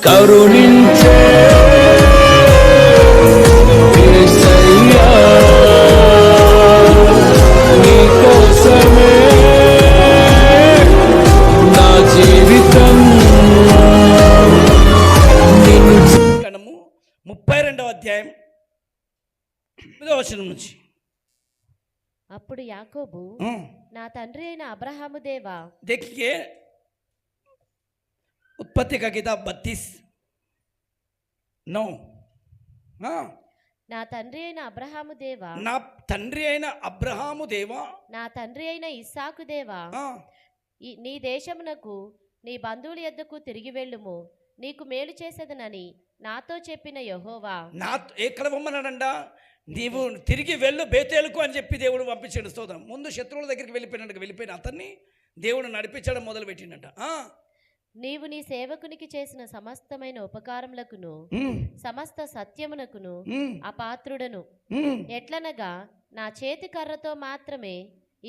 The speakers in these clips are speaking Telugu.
కరుణించే యేసయ్యా, నీ కోసమే నా జీవితం. 32వ అధ్యాయం 9వ వచనం నుంచి. అప్పుడు యాకోబు, నా తండ్రి అయిన అబ్రహాము దేవా. देखिए उत्पत्ति का किताब 32:9. నా తండ్రి అయిన అబ్రహాము దేవా, నా తండ్రి అయిన అబ్రహాము దేవా, నా తండ్రి అయిన ఇస్సాకు దేవా, నీ దేశమునకు నీ బంధువుల యొద్దకు తిరిగి వెళ్ళుము, నీకు మేలు చేసేదనని నాతో చెప్పిన యెహోవా. ఎక్కడ పొమ్మన్నాడంట? నీవు తిరిగి వెళ్ళు బేతేలుకు అని చెప్పి దేవుడు పంపించాడు. స్తోత్రం. ముందు శత్రువుల దగ్గరికి వెళ్ళిపోయిన అతన్ని దేవుడు నడిపించడం మొదలు పెట్టిండట. నీవు నీ సేవకునికి చేసిన సమస్తమైన ఉపకారములకును సమస్త సత్యమునకును అపాత్రుడను. ఎట్లనగా నా చేతి కర్రతో మాత్రమే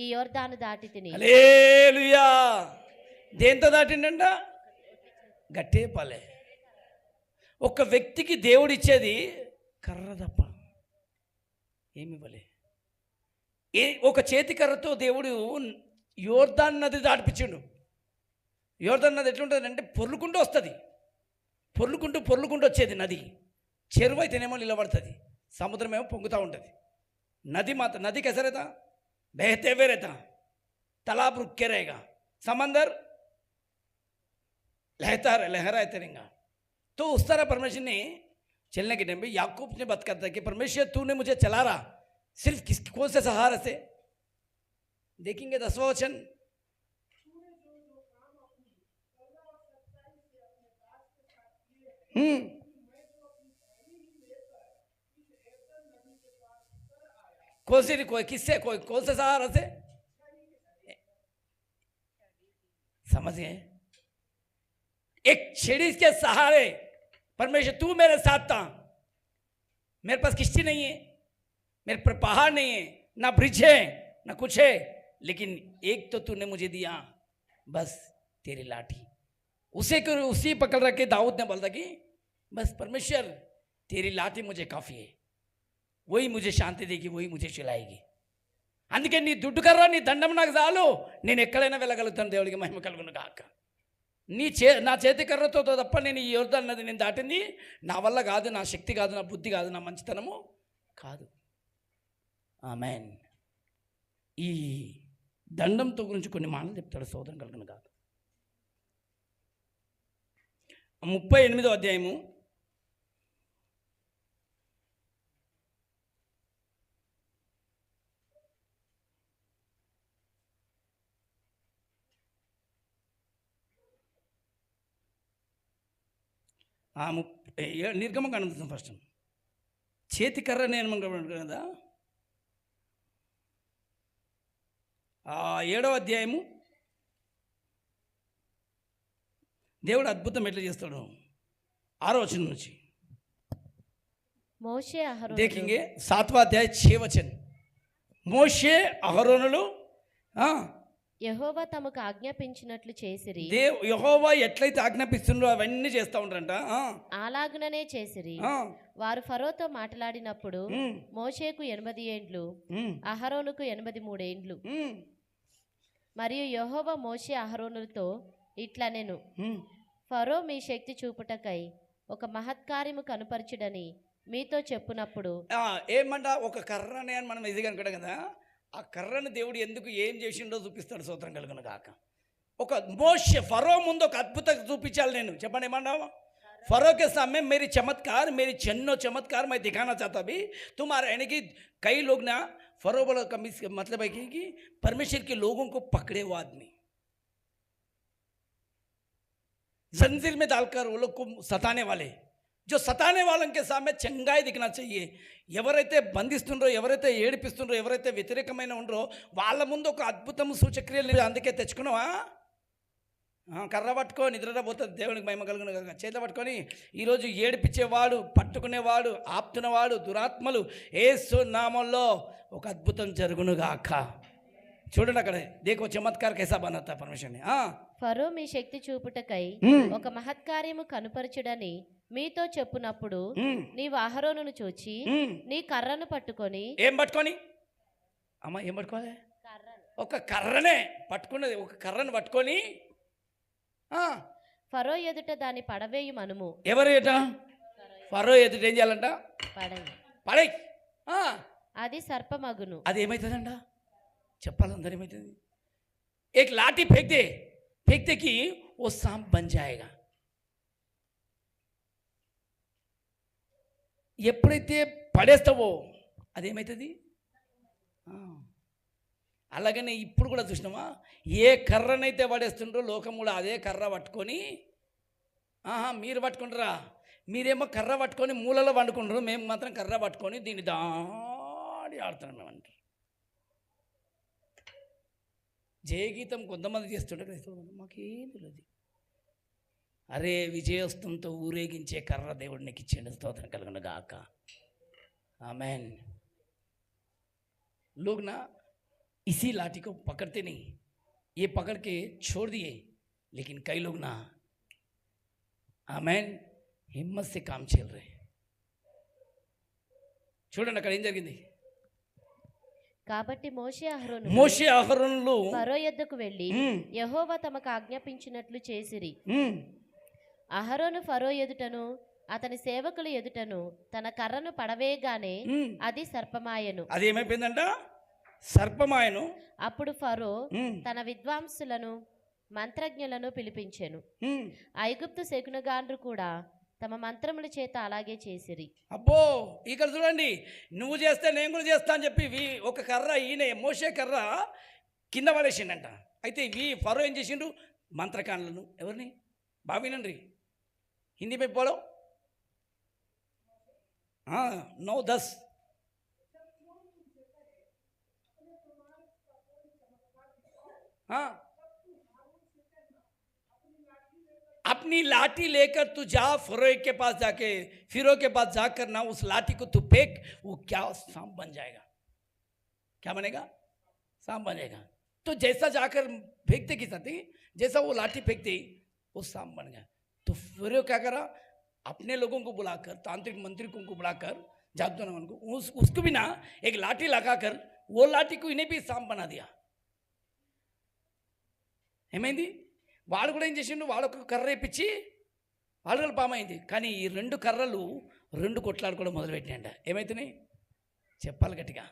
ఈ యోర్దాను దాటి తిని. హల్లెలూయా. దేంతో దాటిండంట? గట్టే పాలే. ఒక వ్యక్తికి దేవుడిచ్చేది కర్ర తప్ప ఏమివ్వలే. ఒక చేతి కర్రతో దేవుడు యోర్దాను నది దాటిపించిండు. యోర్దాను నది ఎట్లుంటుంది అంటే పొర్లుకుంటూ వస్తుంది. పొర్లుకుంటూ వచ్చేది నది. చెరువు అయితేనేమో నిలబడుతుంది, సముద్రం ఏమో పొంగుతూ ఉంటుంది. నది మాత్రం నది कैसा रहता? बहते हुए रहता, तालाब रुक के रहेगा, समंदर लहराते रहेगा. तो उस तरह परमेश्वर ने चलने के टाइम पे याकूब ने बात करता है कि परमेश्वर तूने मुझे चला रहा सिर्फ कौन से सहारे से? देखेंगे 10वां वचन. कौन से किससे कौन से सहारा से? समझिए, एक छेड़ी के सहारे परमेश्वर तू मेरे साथ था. मेरे पास किश्ती नहीं है, मेरे पर पहाड़ नहीं है, ना ब्रिज है, ना कुछ है, लेकिन एक तो तूने मुझे दिया, बस तेरी लाठी. उसी पकड़ रख के दाऊद ने बोला कि बस परमेश्वर तेरी लाठी मुझे काफ़ी है, वही मुझे शांति देगी, वही मुझे चलाएगी. అందుకే నీ దుడ్డు కర్ర నీ దండం నాకు చాలు, నేను ఎక్కడైనా వెళ్ళగలుగుతాను. దేవుడికి మహిమ కలుగును గాక. నా చేతి కర్రతో తప్ప నేను ఈ యోర్దాను నది నేను దాటింది నా వల్ల కాదు, నా శక్తి కాదు, నా బుద్ధి కాదు, నా మంచితనము కాదు. ఆమేన్. ఈ దండంతో గురించి కొన్ని మాటలు చెప్తాడు. సోదరం కలుగును గాక. 38వ అధ్యాయము 37 నిర్గమకాండం ఫస్ట్ చేతి కర్ర నేను కదా. 7వ అధ్యాయము దేవుడు అద్భుతం ఎట్లా చేస్తాడు? 6వ వచనం నుంచి మోషే అహరోను. देखेंगे 7वां अध्याय 6 वचन. మోషే అహరోనులు యెహోవా తమకు ఆజ్ఞాపించినట్లు చేసిరి. యెహోవా ఎట్లయితే ఆజ్ఞాపిస్తుండో అవన్నీ చేస్తూ ఉంటారంట. అలాగుననే చేసిరి. వారు ఫరోతో మాట్లాడినప్పుడు మోషేకు 80 ఏండ్లు, అహరోనుకు 83 ఏండ్లు. మరియు యెహోవా మోషే అహరోనులతో ఇట్లా నేను ఫరో మీ శక్తి చూపుటకై ఒక మహత్కార్యము కనుపరచుడని మీతో చెప్పునప్పుడు ఏమంట ఒక కర్రనే అని మనం ఇది కనుక కదా. ఆ కర్రను దేవుడు ఎందుకు ఏం చేసిండో చూపిస్తాడు. స్తోత్రం కలుగును గాక. ఒక మోషే ఫరో ముందు ఒక అద్భుతం చూపించాలి. నేను చెప్పండి ఏమన్నావు? फरो के सामने मेरी चमत्कार, मेरी छन्नो चमत्कार मैं दिखाना चाहता भी तुम्हारे यानी कि कई लोग ना फरो बोला कमी मतलब है कि परमेश्वर के लोगों को पकड़े हुआ आदमी जंजीर में डालकर वो लोग को सताने वाले, जो सताने वालों के सामने चंगाई दिखना चाहिए. ఎవరైతే బంధిస్తుండ్రో, ఎవరైతే ఏడిపిస్తుండ్రో, ఎవరైతే వ్యతిరేకమైన ఉండ్రో వాళ్ళ ముందు ఒక అద్భుతం సూచక్రియలు అందుకే తెచ్చుకున్నావా. కర్ర పట్టుకొని నిద్ర పోతుంది. దేవునికి మహిమ కలుగును గాక. చేతులు పట్టుకొని ఈరోజు ఏడిపించేవాడు, పట్టుకునేవాడు, ఆపుతున్నవాడు, దురాత్మలు యేసు నామంలో ఒక అద్భుతం జరుగును గాక. చూడండి అక్కడ దేకో చమత్కార్ కైసా బనాతా పరమేశ్వర్ నే. ఫరో మీ శక్తి చూపుటకై ఒక మహత్కార్యము కనుపరచుడని మీతో చెప్పునప్పుడు నీవు అహరోనును చూచి నీ కర్రను పట్టుకొని ఏం పట్టుకొని అమ్మ ఏం పట్టుకోవాలి? ఒక కర్రనే పట్టుకున్నది. ఒక కర్రను పట్టుకొని ఫరో ఎదుట దాన్ని పడవేయుమనుము. ఎవరు ఎట? ఫరో ఎదుట ఏం చేయాలంట? పడై. అది సర్పమగును. అది ఏమవుతుందంట చెప్పాలి అందరు ఏమవుతుంది? एक लाठी फेंकते कि वो सांप बन जाएगा. ఎప్పుడైతే పడేస్తావో అదేమవుతుంది? అలాగనే ఇప్పుడు కూడా చూసినామా, ఏ కర్రనైతే పడేస్తుండ్రో లోకం కూడా అదే కర్ర పట్టుకొని మీరు పట్టుకుంటారా? మీరేమో కర్ర పట్టుకొని మూలలో వండుకుంటారు, మేము మాత్రం కర్ర పట్టుకొని దీన్ని దాడి ఆడుతున్నాం మేము అంటారు. జయగీతం కొంతమంది చేస్తుంటారు, మాకేం తెలియదు. అరే విజయస్తంతో ఊరేగించే కర్ర దేవుడు నీకు ఇచ్చిండు, స్తోత్రం కలుగును గాక. आमेन. लोग ना इसी लाठी को पकड़ते नहीं, ये पकड़ के छोड़ दिए, लेकिन कई लोग ना आमेन हिम्मत से काम चल रहे. చూడండి అక్కడ ఏం జరిగింది. కాబట్టి మోషే అహరోనులు ఫరో యొద్దకు వెళ్ళి యెహోవా తమకు ఆజ్ఞాపించినట్లు చేసిరి. అహరోను ఫరో ఎదుటను అతని సేవకుల ఎదుటను తన కర్రను పడవేయగానే అది సర్పమాయను. అది ఏమైపోయిందంట? సర్పమాయను. అప్పుడు ఫరో తన విద్వాంసులను మంత్రజ్ఞులను పిలిపించెను. ఐగుప్తు శకునగాండ్రు కూడా తమ మంత్రముల చేత అలాగే చేసిరి. అబ్బో ఇక్కడ చూడండి, నువ్వు చేస్తే నేను కూడా చేస్తా అని చెప్పి ఒక కర్ర ఈయన మోషే కర్ర కింద పడేసిండంట. అయితే ఫరో ఏం చేసిండు? మంత్రకాండ్లను ఎవరిని బావినండి హిందీ में बोलो. 9-10 अपनी लाठी लेकर तू जा फिरो के पास जाके फिरो के पास जाकर ना उस लाठी को तू फेंक, वो क्या सांप बन जाएगा. क्या बनेगा? सांप बनेगा. तो जैसा जाकर फेंकते की साथी जैसा वो लाठी फेंकते वो सांप बन गया. तो फिर क्या करा? अपने लोगों को बुलाकर, तांत्रिक मंत्रिकों को बुलाकर, जादूगरों को उसको भी ना एक लाठी लगाकर वो लाठी को इन्हें भी सांप बना दिया. ఏమైంది? వాడు కూడా ఏం చేసిండు? వాడు ఒక కర్ర ఇప్పించి వాళ్ళు కూడా పామైంది. కానీ ఈ రెండు కర్రలు రెండు కొట్లాడుకోవడం మొదలుపెట్టినాయంట. ఏమవుతున్నాయి చెప్పాలి గట్టిగా.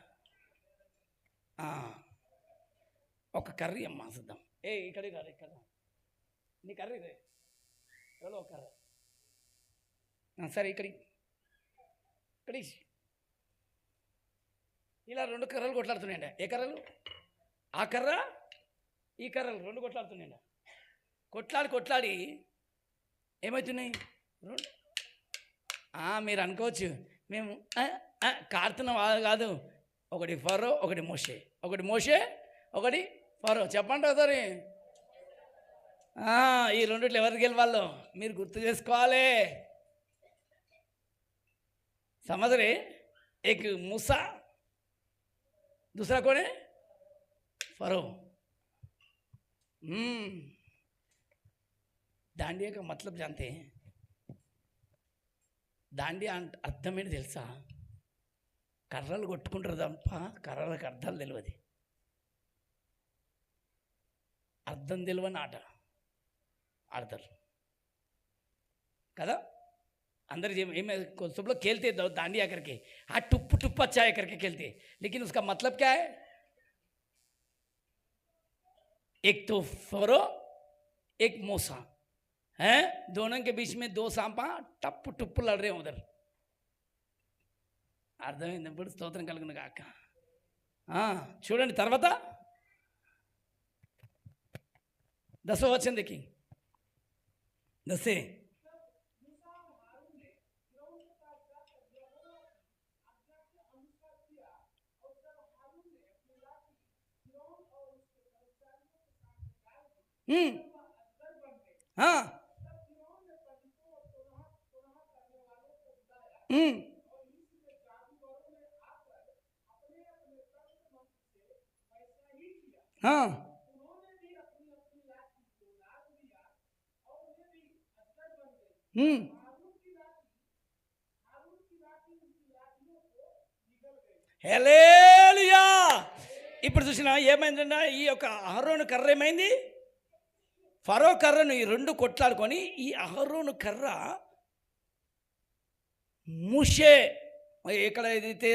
ఒక కర్రీ అమ్మ చూద్దాం. ఇక్కడే కాదు, ఇక్కడ నీ కర్రీ ఇదే ఎవరో ఒక కర్ర. సరే ఇక్కడి ఇలా రెండు కర్రలు కొట్లాడుతున్నాయంట. ఏ కర్రలు? ఆ కర్ర ఈ కర్రలు రెండు కొట్లాడుతున్నాయంట. కొట్లాడి ఏమవుతున్నాయి? మీరు అనుకోవచ్చు మేము కాడుతున్నాం. కాదు, ఒకటి ఫరో ఒకటి మోషే, ఒకటి ఫరో. చెప్పండి ఒకసారి. ఈ రెండిట్లో ఎవరికి గెలవాలో మీరు గుర్తు చేసుకోవాలి. समझ रहे? एक मूसा, दूसरा कौन है? फरो. दांडिया का मतलब जानते हैं? दांडिया అర్థం ఏంటి తెలుసా? కర్రలు కొట్టుకుంటారు తప్ప కర్రలకు అర్థాలు తెలియదు. అర్థం తెలియని ఆట ఆడతారు కదా. अंदर सब लोग खेलते दांडिया करके, टुप अच्छा है करके खेलते, लेकिन उसका मतलब क्या है? एक तो फरो एक मूसा है, दोनों के बीच में दो सांपा टप लड़ रहे हैं उधर. అర్థమైంది? స్తోత్రం కలుగును గాక. చూడండి తర్వాత 10వ వచనం देखिए. 10 హల్లెలూయా. ఇప్పుడు చూసినా ఏమైందన్నా, ఈ యొక్క అహరోను కర్ర ఏమైంది? ఫరో కర్రను ఈ రెండు కొట్లాడుకొని ఈ అహరోను కర్ర మూషే ఇక్కడ ఏదైతే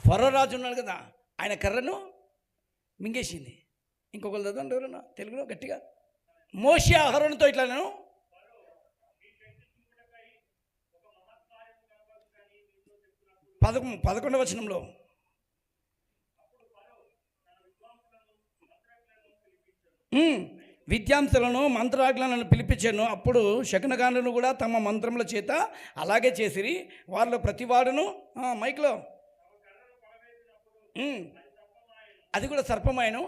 ఫరో రాజు ఉన్నాడు కదా, ఆయన కర్రను మింగేసింది. ఇంకొకరు చదవండి ఎవరన్నా తెలుగులో గట్టిగా. మోషే అహరోనుతో ఇట్లా నేను 11వ వచనంలో విద్యాంసులను మంత్రాజ్ఞలను పిలిపించాను. అప్పుడు శకునగానులు కూడా తమ మంత్రముల చేత అలాగే చేసిరి. వారిలో ప్రతివాడును మైక్లో అది కూడా సర్పమాయను.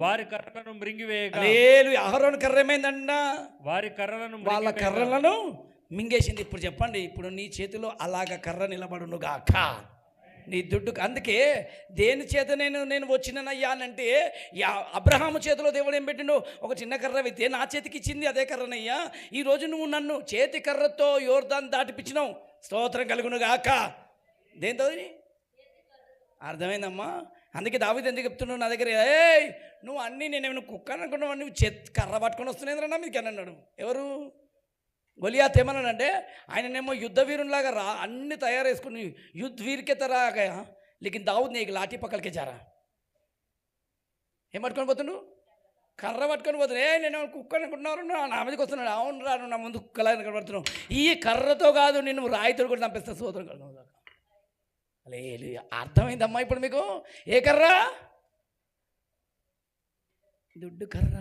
వారి కర్రలను మృంగివేయగా అహరోను కర్ర ఏమైందంట? వారి కర్రలను వాళ్ళ కర్రలను మింగేసింది. ఇప్పుడు చెప్పండి, ఇప్పుడు నీ చేతిలో అలాగ కర్ర నిలబడును గాక, నీ దుడ్డుకు. అందుకే దేని చేత నేను వచ్చిననయ్యా అంటే, అబ్రహాము చేతిలో దేవుడు ఏం పెట్టిండు? ఒక చిన్న కర్ర అయితే నా చేతికి ఇచ్చింది అదే కర్రనయ్యా. ఈరోజు నువ్వు నన్ను చేతి కర్రతో యోర్దాను దాటిపించినావు. స్తోత్రం కలుగును గాక. దేంతో అర్థమైందమ్మా? అందుకే దావీదు ఎందుకు చెప్తున్నావు నా దగ్గర, నువ్వు అన్నీ నేనేమైనా కుక్క అనుకున్నావు, నువ్వు కర్ర పట్టుకొని వస్తున్నాయిరా మీకు అని అన్నాడు. ఎవరు? గొలియాత్ ఏమన్నాడంటే, ఆయననేమో యుద్ధ వీరునిలాగా అన్ని తయారు చేసుకుని యుద్ధ వీరికే తరాగా, లేకిన్ దావుద్ నీకు లాఠీ పక్కలకే జారా. ఏం పట్టుకొని పోతున్నావు? కర్ర పట్టుకొని పోతున్నా. నేను కుక్క అనుకుంటున్నారు, నా మీదకి వస్తున్నాడు. అవును రాను, నా ముందు కుక్కలా కనబడుతున్నావు. ఈ కర్రతో కాదు, నేను రాయితో కూడా చంపేస్తా. సోదరం కలుగు. లేదు, అర్థమైందమ్మా ఇప్పుడు మీకు? ఏ కర్ర? దుడ్డు కర్ర,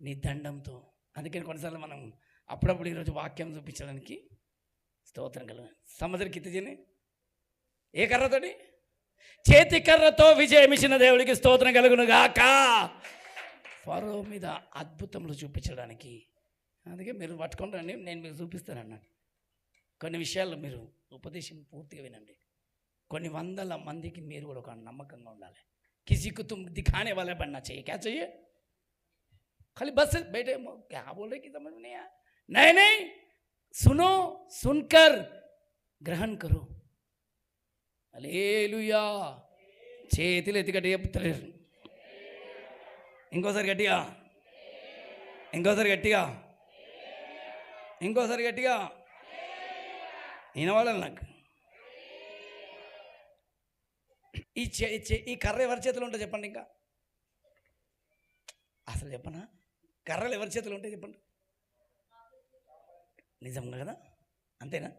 నీ దండంతో. అందుకని కొన్నిసార్లు మనం అప్పుడప్పుడు ఈరోజు వాక్యం చూపించడానికి స్తోత్రం కలుగు. సముద్ర కిత్తజీని ఏ కర్రతోని? చేతి కర్రతో విజయం ఇచ్చిన దేవుడికి స్తోత్రం కలుగును గాక. ఫరో మీద అద్భుతములు చూపించడానికి. అందుకే మీరు పట్టుకొని రండి, నేను మీకు చూపిస్తానన్నాను. కొన్ని విషయాలు మీరు ఉపదేశం పూర్తిగా వినండి. కొన్ని వందల మందికి మీరు కూడా ఒక నమ్మకంగా ఉండాలి. కిసికు తుమ్ దిఖానే వాళ్ళే పడినా चाहिए, क्या चाहिए? खाली बस बैठे क्या बोल रहे कि समझ में नहीं आया? नहीं, सुनो, सुनकर ग्रहण करो. హల్లెలూయా. చేతులు ఎత్తి గట్టిగా చెప్తలేరు. ఇంకోసారి గట్టిగా, ఇంకోసారి గట్టిగా, ఇంకోసారి గట్టిగా వినవాడాలి నాకు. ఈ కర్ర ఎవరి చేతిలో ఉంటుంది చెప్పండి? ఇంకా అసలు చెప్పనా? కర్రలు ఎవరి చేతిలో ఉంటాయి చెప్పండి? నిజంగా కదా? అంతేనా?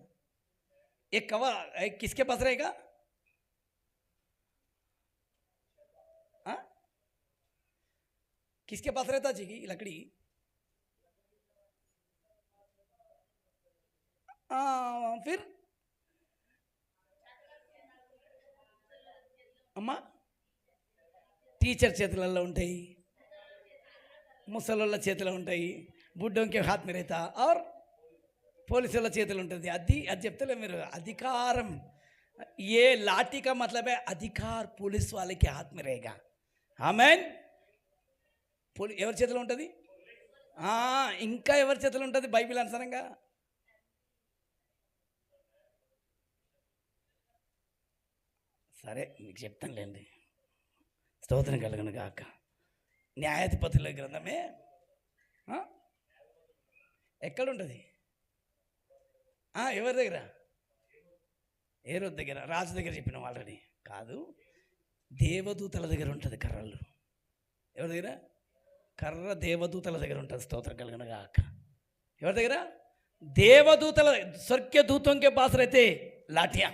ఏ కవ కిస్కే పాస్ रहेगा? किसके पास रहता जी की लकड़ी? फिर అమ్మా, టీచర్ చేతులలో ఉంటాయి, ముసలోళ్ళ చేతిలో ఉంటాయి, బుడ్డోంకే హాత్ మీద రేతా, ఆర్ పోలీసుల చేతులు ఉంటుంది. అది చెప్తలే మీరు. అధికారం, ఏ లాఠీ కా మతలబ్ హై అధికార్ పోలీస్ వాళ్ళకి హాత్ మీద రేగా. ఆమెన్. ఎవరి చేతిలో ఉంటుంది? ఇంకా ఎవరి చేతిలో ఉంటుంది? బైబిల్ అనుసారంగా సరే మీకు చెప్తానులేండి. స్తోత్రం కలుగును గాక. న్యాయాధిపతుల గ్రంథమే ఎక్కడుంటుంది? ఎవరి దగ్గర? ఏ రోజు దగ్గర? రాజు దగ్గర చెప్పినాం ఆల్రెడీ. కాదు, దేవదూతల దగ్గర ఉంటుంది కర్రలు. ఎవరి దగ్గర? కర్ర దేవదూతల దగ్గర ఉంటుంది. స్తోత్రం కలుగును గాక. ఎవరి దగ్గర? దేవదూతల. స్వర్గ దూతంకే పాస్ రైతే లాఠియా.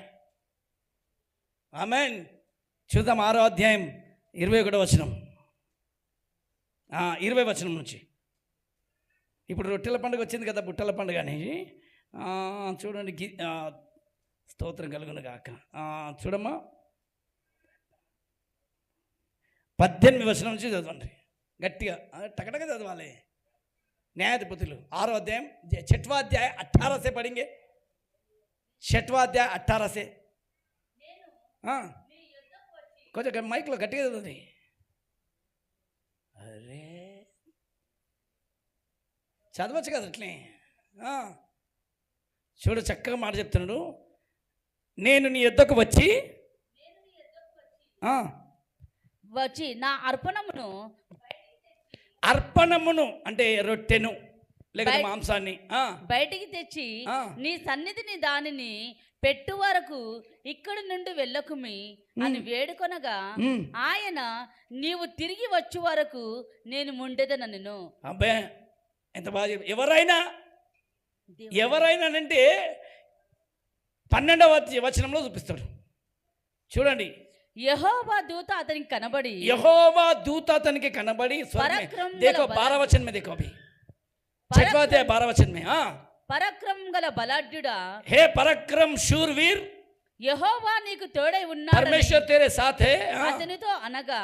ఆమెన్. చూద్దాం 6వ అధ్యాయం 21వ వచనం, 20వ వచనం నుంచి. ఇప్పుడు రొట్టెల పండుగ వచ్చింది కదా, బుట్టల పండుగ అని. చూడండి, స్తోత్రం కలుగును గాక. చూడమ్మా, 18వ వచనం నుంచి చదవండి గట్టిగా, టకటక చదవాలి. న్యాయాధిపతులు 6వ అధ్యాయం 6वां अध्याय 18 से पढ़ेंगे. 6वां अध्याय 18 से. కొంచెం మైక్లో గట్టిగా చదవండి. అరే చదవచ్చు కదా అట్లే. చూడు చక్కగా మాట చెప్తున్నాడు. నేను నీ యొద్దకు వచ్చి నా అర్పణమును అంటే రొట్టెను లేక మాంసాన్ని బయటికి తెచ్చి నీ సన్నిధిని దానిని పెట్టు వరకు ఇక్కడి నుండి వెళ్ళకుమి అని వేడుకొనగా ఆయన నీవు తిరిగి వచ్చు వరకు నేను ముండెదనను. అబ్బే ఎంత బాగా ఎవరైనానంటే 12వ వచనంలో చూపిస్తాడు. చూడండి, యెహోవా దూత అతనికి కనబడి देखो 12 वचन में देखो अभी 12 वचन में పరక్రమం గల బలాఢ్యుడా, हे పరాక్రమ్ శూర్వీర్, యెహోవా నీకు తోడై ఉన్నాడు, పరమేశ్వర్ तेरे साथ है అతనితో అనగా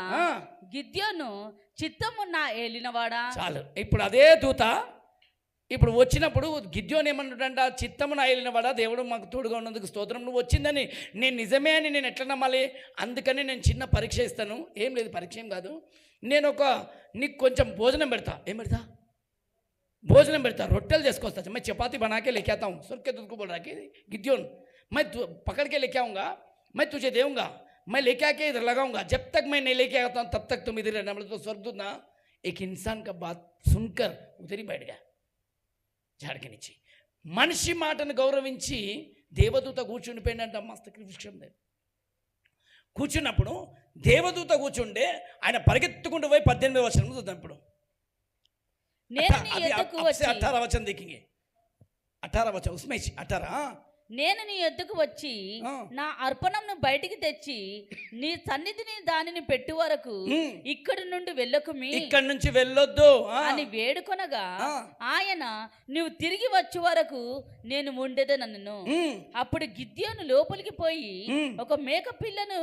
గిద్యోను చిత్తమున్న ఏలినవాడా. చాలు. ఇప్పుడు అదే దూత ఇప్పుడు వచ్చినప్పుడు గిద్యోను ఏమన్నాడంట, చిత్తమున ఏలినవాడా, దేవుడు మాకు తోడుగా ఉన్నందుకు స్తోత్రం, నువ్వు వచ్చిందని నేను నిజమే అని నేను ఎట్లా నమ్మాలి? అందుకని నేను చిన్న పరీక్ష ఇస్తాను. ఏం లేదు, పరీక్ష ఏం కాదు. నేను నీకు కొంచెం భోజనం పెడతా. ఏం పెడతా? भोजन बेटा रोटेल చేసుకొస్తా. मैं चपाती बना के लेके आता हूँ. सुन के तुझको बोल रहा कि गिद्योन मैं पकड़ के लेके आऊँगा, मैं तुझे देऊँगा, मैं लेके आके इधर लगाऊंगा, जब तक मैं नहीं लेके आता हूँ तब तक तुम इधर रहना. मतलब तो स्वर्गदूत ना एक इंसान का बात सुनकर उधर ही बैठ गया झाड़ के नीचे. మనిషి మాటను గౌరవించి దేవదూత కూర్చుండిపోయిందంట మస్తకి విషయం లేదు. కూర్చున్నప్పుడు దేవదూత కూర్చుండే ఆయన పరిగెత్తుకుంటూ పోయి 18వ వచనం చూద్దాం. ఇప్పుడు నేను నీ యొద్దకు వచ్చి 18 वचन देखेंगे. 18 वचन उसमें 18 నేను నీ యొద్దకు వచ్చి నా అర్పణంను బయటికి తెచ్చి నీ సన్నిధిని దానిని పెట్టు వరకు ఇక్కడి నుండి వెళ్ళకుమి, ఇక్కడి నుంచి వెళ్ళొద్దు అని వేడుకొనగా ఆయన నువ్వు తిరిగి వచ్చే వరకు నేను ఉండేదనను. అప్పుడు గిద్యోను లోపలికి పోయి ఒక మేక పిల్లను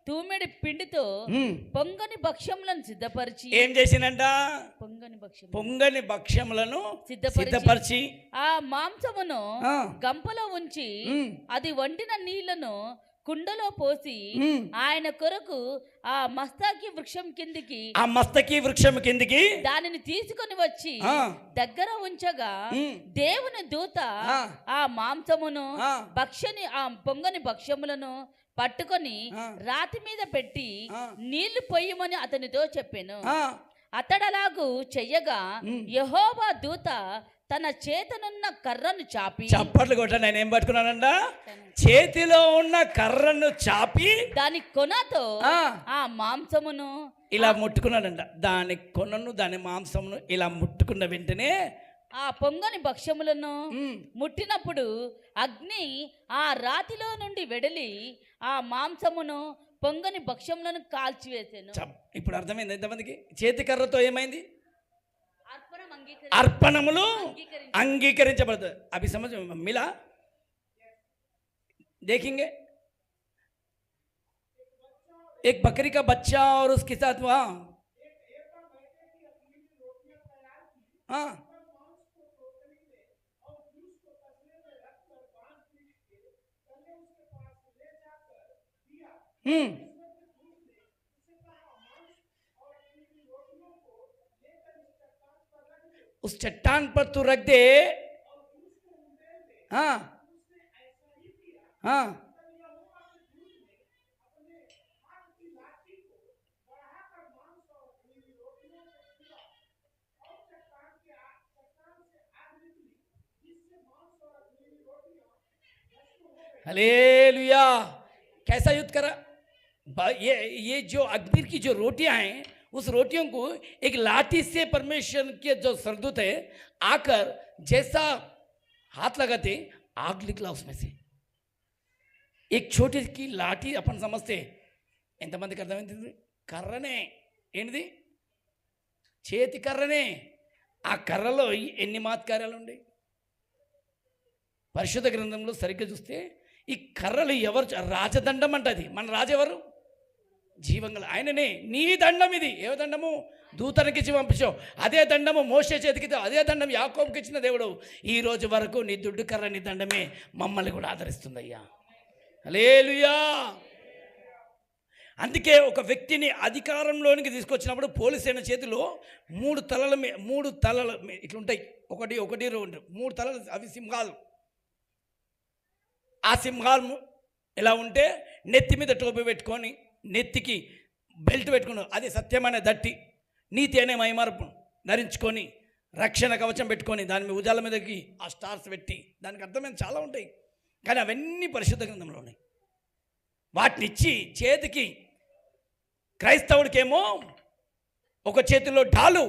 తూమెడి పిండితో పొంగని భక్ష్యములను సిద్ధపరిచి ఏం చేసినంట? పొంగని భక్ష్యములను సిద్ధపరిచి ఆ మాంసమును గంపలో ఉంచి అది వండిన నీళ్లను కుండలో పోసి ఆయన కొరకు ఆ మస్తకి వృక్షం కిందికి దానిని తీసుకొని వచ్చి దగ్గర ఉంచగా దేవుని దూత ఆ మాంసమును ఆ పొంగని భక్ష్యములను పట్టుకొని రాతి మీద పెట్టి నీళ్లు పొయ్యమని అతనితో చెప్పాను. అతడలాగు చెయ్యగా యెహోవా దూత తన చేతనున్న కర్రను చాపి, చప్పట్లు కొట్ట, నేను ఏం పట్టుకున్నానంట? చేతిలో ఉన్న కర్రను చాపి దాని కొనతో ఆ మాంసమును ఇలా ముట్టుకున్నాడంట. దాని కొనను దాని మాంసమును ఇలా ముట్టుకున్న వెంటనే ఆ పొంగని భక్ష్యములను ముట్టినప్పుడు అగ్ని ఆ రాతిలో నుండి వెడలి ఆ మాంసమును పొంగని భక్ష్యములను కాల్చివేసాను. ఇప్పుడు అర్థమైంది ఎంతమందికి? చేతి కర్రతో ఏమైంది? అర్పణములు అంగీకరించబడదు. అవి సమझ मिला? देखेंगे एक बकरी का बच्चा और उसके साथ वहां उस चट्टान पर तू रख दे. हाँ हाँ हालेलुया. कैसा युद्ध करा? ये जो अग्नि की जो रोटियां हैं, उस रोटियों को एक लाठी से परमेश्वर के जो सरदूत है आकर जैसा हाथ लगाते आग निकला उसमें से. एक छोटी की लाठी अपन समझते ఎంతమందికి అర్థమైంది? కర్రనే ఏంటిది? చేతి కర్రనే. ఆ కర్రలో ఎన్ని మాత్కార్యాలు ఉండే పరిశుద్ధ గ్రంథంలో సరిగ్గా చూస్తే ఈ కర్రలు ఎవరు? రాజదండం అంటది. మన రాజు ఎవరు? జీవంగల ఆయననే. నీ దండం ఇది. ఏ దండము? దూతనికి ఇచ్చి పంపించావు. అదే దండము మోషే చేతికి, అదే దండం యాకోబుకి ఇచ్చిన దేవుడు. ఈ రోజు వరకు నీ దుడ్డు కర్ర, నీ దండమే మమ్మల్ని కూడా ఆదరిస్తుందయ్యా. హల్లెలూయా. అందుకే ఒక వ్యక్తిని అధికారంలోనికి తీసుకొచ్చినప్పుడు పోలీసు అయిన చేతిలో మూడు తలల ఇట్లుంటాయి, ఒకటి రెండు 3 తలలు, అవి సింహాలు. ఆ సింహాలు ఎలా ఉంటే నెత్తి మీద టోపీ పెట్టుకొని, నెత్తికి బెల్ట్ పెట్టుకుని, అది సత్యమైన దట్టి, నీతి అనే మైమార్పు ధరించుకొని, రక్షణ కవచం పెట్టుకొని, దాని మీద భుజాల మీదకి ఆ స్టార్స్ పెట్టి, దానికి అర్థమైన చాలా ఉంటాయి. కానీ అవన్నీ పరిశుద్ధ గ్రంథంలో ఉన్నాయి. వాటిని ఇచ్చి చేతికి, క్రైస్తవుడికేమో ఒక చేతిలో ఢాలు,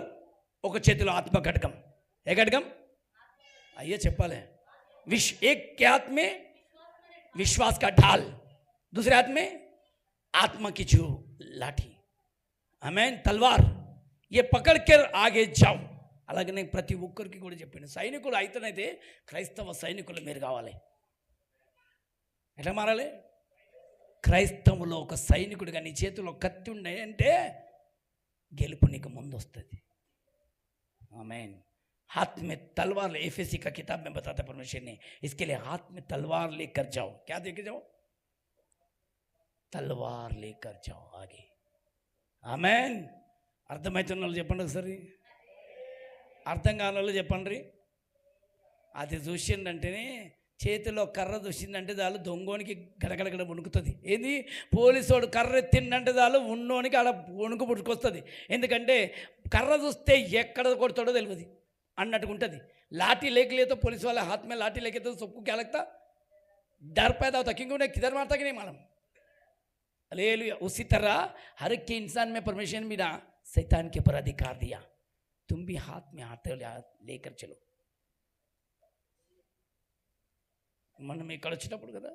ఒక చేతిలో ఆత్మ ఖడ్గం. ఏ ఖడ్గం? అయ్యే చెప్పాలి. एक के हाथ में विश्वास का ढाल, दूसरे हाथ में आत्मा की जो लाठी, आमेन, तलवार, ये पकड़ कर आगे जाओ. అలాగే నేను ప్రతి ఒక్కరికి కూడా చెప్పాను, సైనికులు అయితేనైతే క్రైస్తవ సైనికులు మీరు కావాలి. ఎట్లా మారాలి? క్రైస్తవులో ఒక సైనికుడిగా నీ చేతిలో కత్తి ఉన్నాయి అంటే గెలుపు నీకు ముందు వస్తుంది. ఆమేన్. हाथ में तलवार, एफएसी का किताब में बताता परमेश्वर ने, इसके लिए हाथ में तलवार लेकर जाओ. क्या लेके जाओ? तलवार लेकर जाओ आगे. ఆమేన్. అర్థమవుతున్న వాళ్ళు చెప్పండి ఒకసారి, అర్థం కాని వాళ్ళు చెప్పండి. అది చూసిందంటేనే, చేతిలో కర్ర చూసిందంటే చాలు దొంగోనికి గడగడగడ వణుకుతుంది. ఏంది? పోలీసోడు కర్ర ఎత్తిందంటే చాలు ఉన్నోనికి ఆడ వణుకు పుట్టుకొస్తుంది. ఎందుకంటే కర్ర చూస్తే ఎక్కడ కొడతాడో తెలియదు అన్నట్టుగా ఉంటుంది. लाठी लेके लिए तो पुलिस वाले हाथ में लाठी लेके तो सबको क्या लगता? डर पैदा होता, क्योंकि उन्हें किधर मारता कि नहीं मालूम. हालेलुया. उसी तरह हर एक के इंसान में परमेश्वर ने बिना शैतान के ऊपर अधिकार दिया. तुम भी हाथ में हाथ लेकर चलो. మనం ఇక్కడ వచ్చినప్పుడు కదా,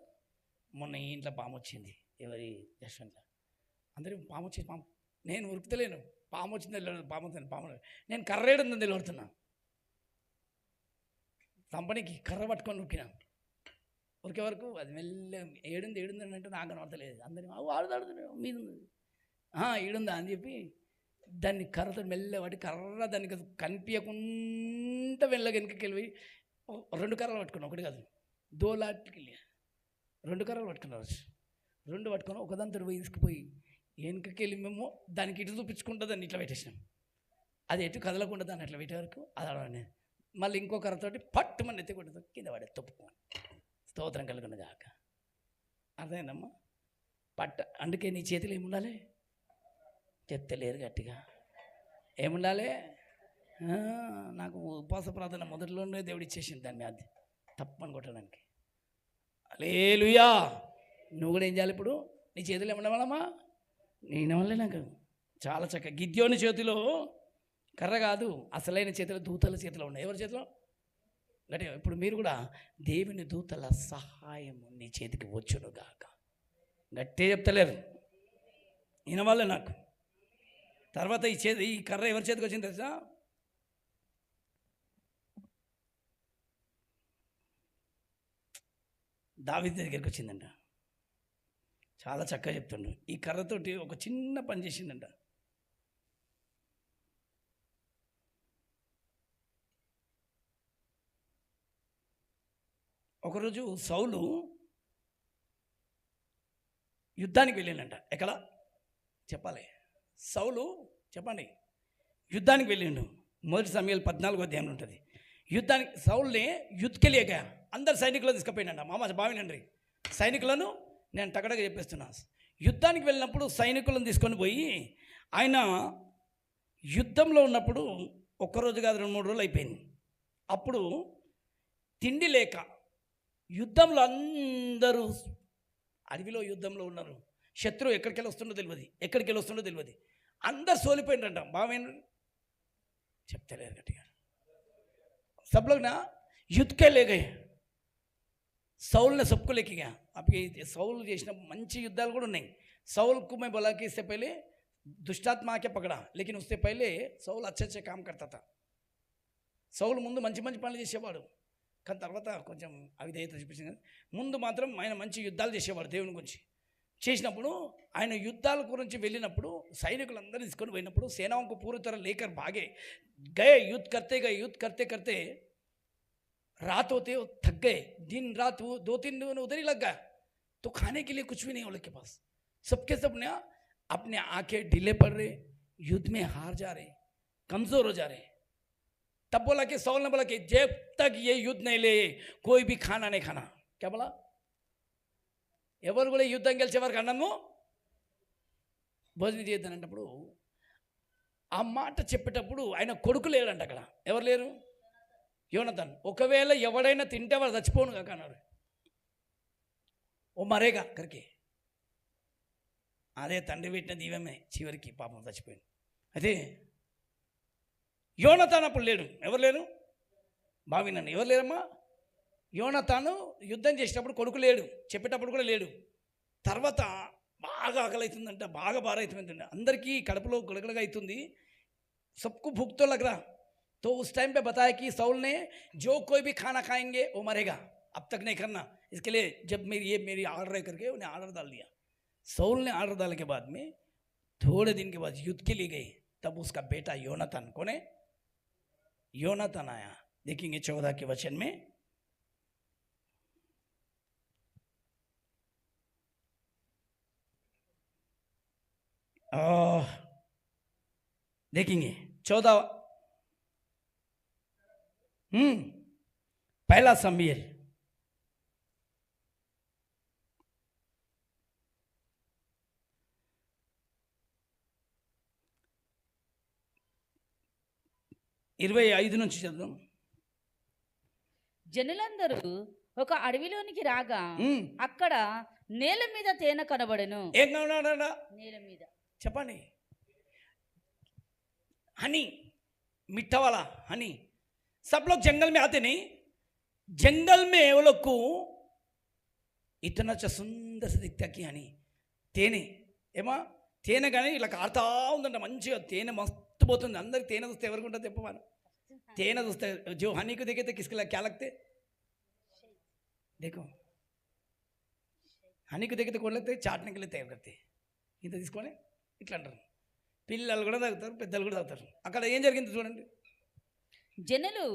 మొన్న ఈ ఇంట్లో పాము వచ్చింది, ఎవరి యశ్వంత అందరూ పాము వచ్చింది, పాము, నేను ఉరుకుతలేను, పాము వచ్చింది పాము, నేను కర్రేడుందని తెలియడుతున్నా, కంపెనీకి కర్ర పట్టుకొని ఉరికినా, ఉరికే వరకు అది మెల్ల ఏడుంది అంటే నాకు కనబడతలేదు. అందరినీ ఆడుతాడుతున్నాడు మీద ఈడుందా అని చెప్పి దాన్ని కర్రతో మెల్ల పట్టి, కర్ర దానికి కనిపించకుండా వెళ్ళ వెనకకి వెళ్ళి 2 కర్రలు పట్టుకున్నాను, ఒకటి కాదు, 2 లాట్కి వెళ్ళి 2 కర్రలు పట్టుకున్నారు. 2 పట్టుకొని ఒకదాంతో పోయి తీసుకుపోయి వెనకకి వెళ్ళి మేము దానికి ఇటు చూపించుకుంటూ దాన్ని ఇట్లా పెట్టేసినాం. అది ఎటు కదలకుండా దాన్ని అట్లా పెట్టే వరకు అది అడవనే, మళ్ళీ ఇంకో కర్రతోటి పట్టుమని ఎత్తి కొట్టు కింద పడే తొప్పుకొని స్తోత్రం కలుగును గాక. అర్థమైందమ్మా? అందుకే నీ చేతిలో ఏముండాలి? చెప్తలేరు గట్టిగా. ఏముండాలి? నాకు ఉపవాస ప్రార్థన మొదట్లోనే దేవుడు ఇచ్చేసింది దాన్ని, అది తప్పని కొట్టడానికి. హల్లెలూయా. నువ్వు కూడా ఏం చేయాలి ఇప్పుడు? నీ చేతిలో ఏమన్నా నేను వల్లే నాకు చాలా చక్కగా. గిద్యోని చేతిలో కర్ర కాదు, అసలైన చేతిలో దూతల చేతిలో ఉన్నాయి. ఎవరి చేతిలో? గట్టిగా. ఇప్పుడు మీరు కూడా దేవుని దూతల సహాయం నీ చేతికి వచ్చును గాక. గట్టిగా చెప్తలేరు, ఈయన వల్లే నాకు. తర్వాత ఈ కర్ర ఎవరి చేతికి వచ్చింది తెలుసా? దావీదు దగ్గరికి వచ్చిందంట. చాలా చక్కగా చెప్తుండు. ఈ కర్రతోటి ఒక చిన్న పని చేసిందంట. ఒకరోజు సౌలు యుద్ధానికి వెళ్ళిండంట. ఎక్కడ చెప్పాలి? సౌలు చెప్పండి. యుద్ధానికి వెళ్ళిండు. 1 సమూయేలు 14వ అధ్యాయం ఉంటుంది. యుద్ధానికి సౌల్ని యుద్ధకెళ్ళగా అందరు సైనికులను తీసుకుపోయినండి. మామ బావినండి సైనికులను నేను టకటగా చెప్పేస్తున్నా. యుద్ధానికి వెళ్ళినప్పుడు సైనికులను తీసుకొని పోయి, ఆయన యుద్ధంలో ఉన్నప్పుడు ఒక్కరోజు కాదు 2-3 రోజులు అయిపోయింది. అప్పుడు తిండి లేక యుద్ధంలో అందరూ అడవిలో యుద్ధంలో ఉన్నారు. శత్రువు ఎక్కడికి వెళ్ళి వస్తుండో తెలియదు. అందరు సోలిపోయిందంట. బావేంద్ర చెప్తలేరు గట్టిగా. सब लोग ना युद्ध के ले गए. सौल ने सबको लेके गया. आपके सौल చేసిన మంచి యుద్ధాలు కూడా ఉన్నాయి. सौल को मैं बोला कि इससे पहले दुष्टात्मा आके पकड़ा, लेकिन उससे पहले सौल अच्छे काम करता था. సౌలు ముందు మంచి పనులు చేసేవాడు, కానీ తర్వాత కొంచెం అవిధేయత చూపించింది. ముందు మాత్రం ఆయన మంచి యుద్ధాలు చేసేవాడు దేవుని గురించి. చేసినప్పుడు ఆయన యుద్ధాల గురించి వెళ్ళినప్పుడు సైనికులందరూ తీసుకొని పోయినప్పుడు సేనాओं को पूरी तरह लेकर भागे गए. युद्ध करते करते रात होते थक गए. दिन रात 2-3 दिन उधर ही लग गया. तो खाने के लिए कुछ भी नहीं उन लोग के पास. सबके सब ने अपने आंखें ढीले पड़ रहे, युद्ध में हार जा रहे, कमजोर हो जा रहे। तब बोला कि सौल ने बोला कि जब तक ये युद्ध नहीं ले कोई भी खाना नहीं खाना। क्या बोला? ఎవరు కూడా యుద్ధం గెలిచే వరకు అన్నము భోజనం చేయొద్దనంటప్పుడు ఆ మాట చెప్పేటప్పుడు ఆయన కొడుకు లేడంట అక్కడ. ఎవరు లేరు? యోనతాన్. ఒకవేళ ఎవడైనా తింటే వాడు చచ్చిపోను కాక అన్నాడు. ఓ మరేగా కరికి అదే తండ్రి పెట్టిన దీవమే చివరికి పాపం చచ్చిపోయింది. అయితే యోనతాన్ అప్పుడు లేడు. ఎవరు లేరు? బావినండి. ఎవరు లేరమ్మా? యోనతాను యుద్ధం చేసేటప్పుడు కొడుకు లేడు, చెప్పేటప్పుడు కూడా లేడు. తర్వాత బాగా ఆకలి అవుతుందంట, బాగా భారం అవుతుందంట, అందరికీ కడుపులో గుడగడగా అవుతుంది. सबको भूख तो लग रहा, तो उस टाइम पे बताया कि सौल ने जो कोई भी खाना खाएंगे वो मरेगा, अब तक नहीं करना। इसके लिए जब मेरी ऑर्डर है करके उन्हें ऑर्डर डाल दिया। सौल ने ऑर्डर डालने के बाद में थोड़े दिन के बाद युद्ध के लिए गए। तब उसका बेटा योनातान, कौन है? योनातान आया। देखेंगे 14 के वचन में। देखेंगे 14 पहला समूएल 25 నుంచి చదువు. జనులందరూ ఒక అడవిలోనికి రాగా అక్కడ నేల మీద తేనె కనబడెను. ఏం కనబడాడా? నేల మీద. చెప్పండి. हनी, मीठा वाला हनी। सब लोग जंगल में आते नहीं, जंगल में वो लोग को इतना अच्छा सुंदर से दिखता कि हनी తేనె ఏమా తేనె కానీ ఇలా కారుతా ఉందంట మంచిగా. తేనె మస్తు పోతుంది. అందరికి తేనె చూస్తే ఎవరికి ఉంటుంది చెప్పమని? తేనె చూస్తే जो हनी को देखे तो किसके क्या लगते? देखो हनी को देखे तो कौन लगते? चाटने के लिए तैयार करते. ఇంత తీసుకొని ఇట్లా అంటారు. పిల్లలు కూడా తాగుతారు, పెద్దలు కూడా తాగుతారు. అక్కడ ఏం జరిగింది చూడండి. జనులు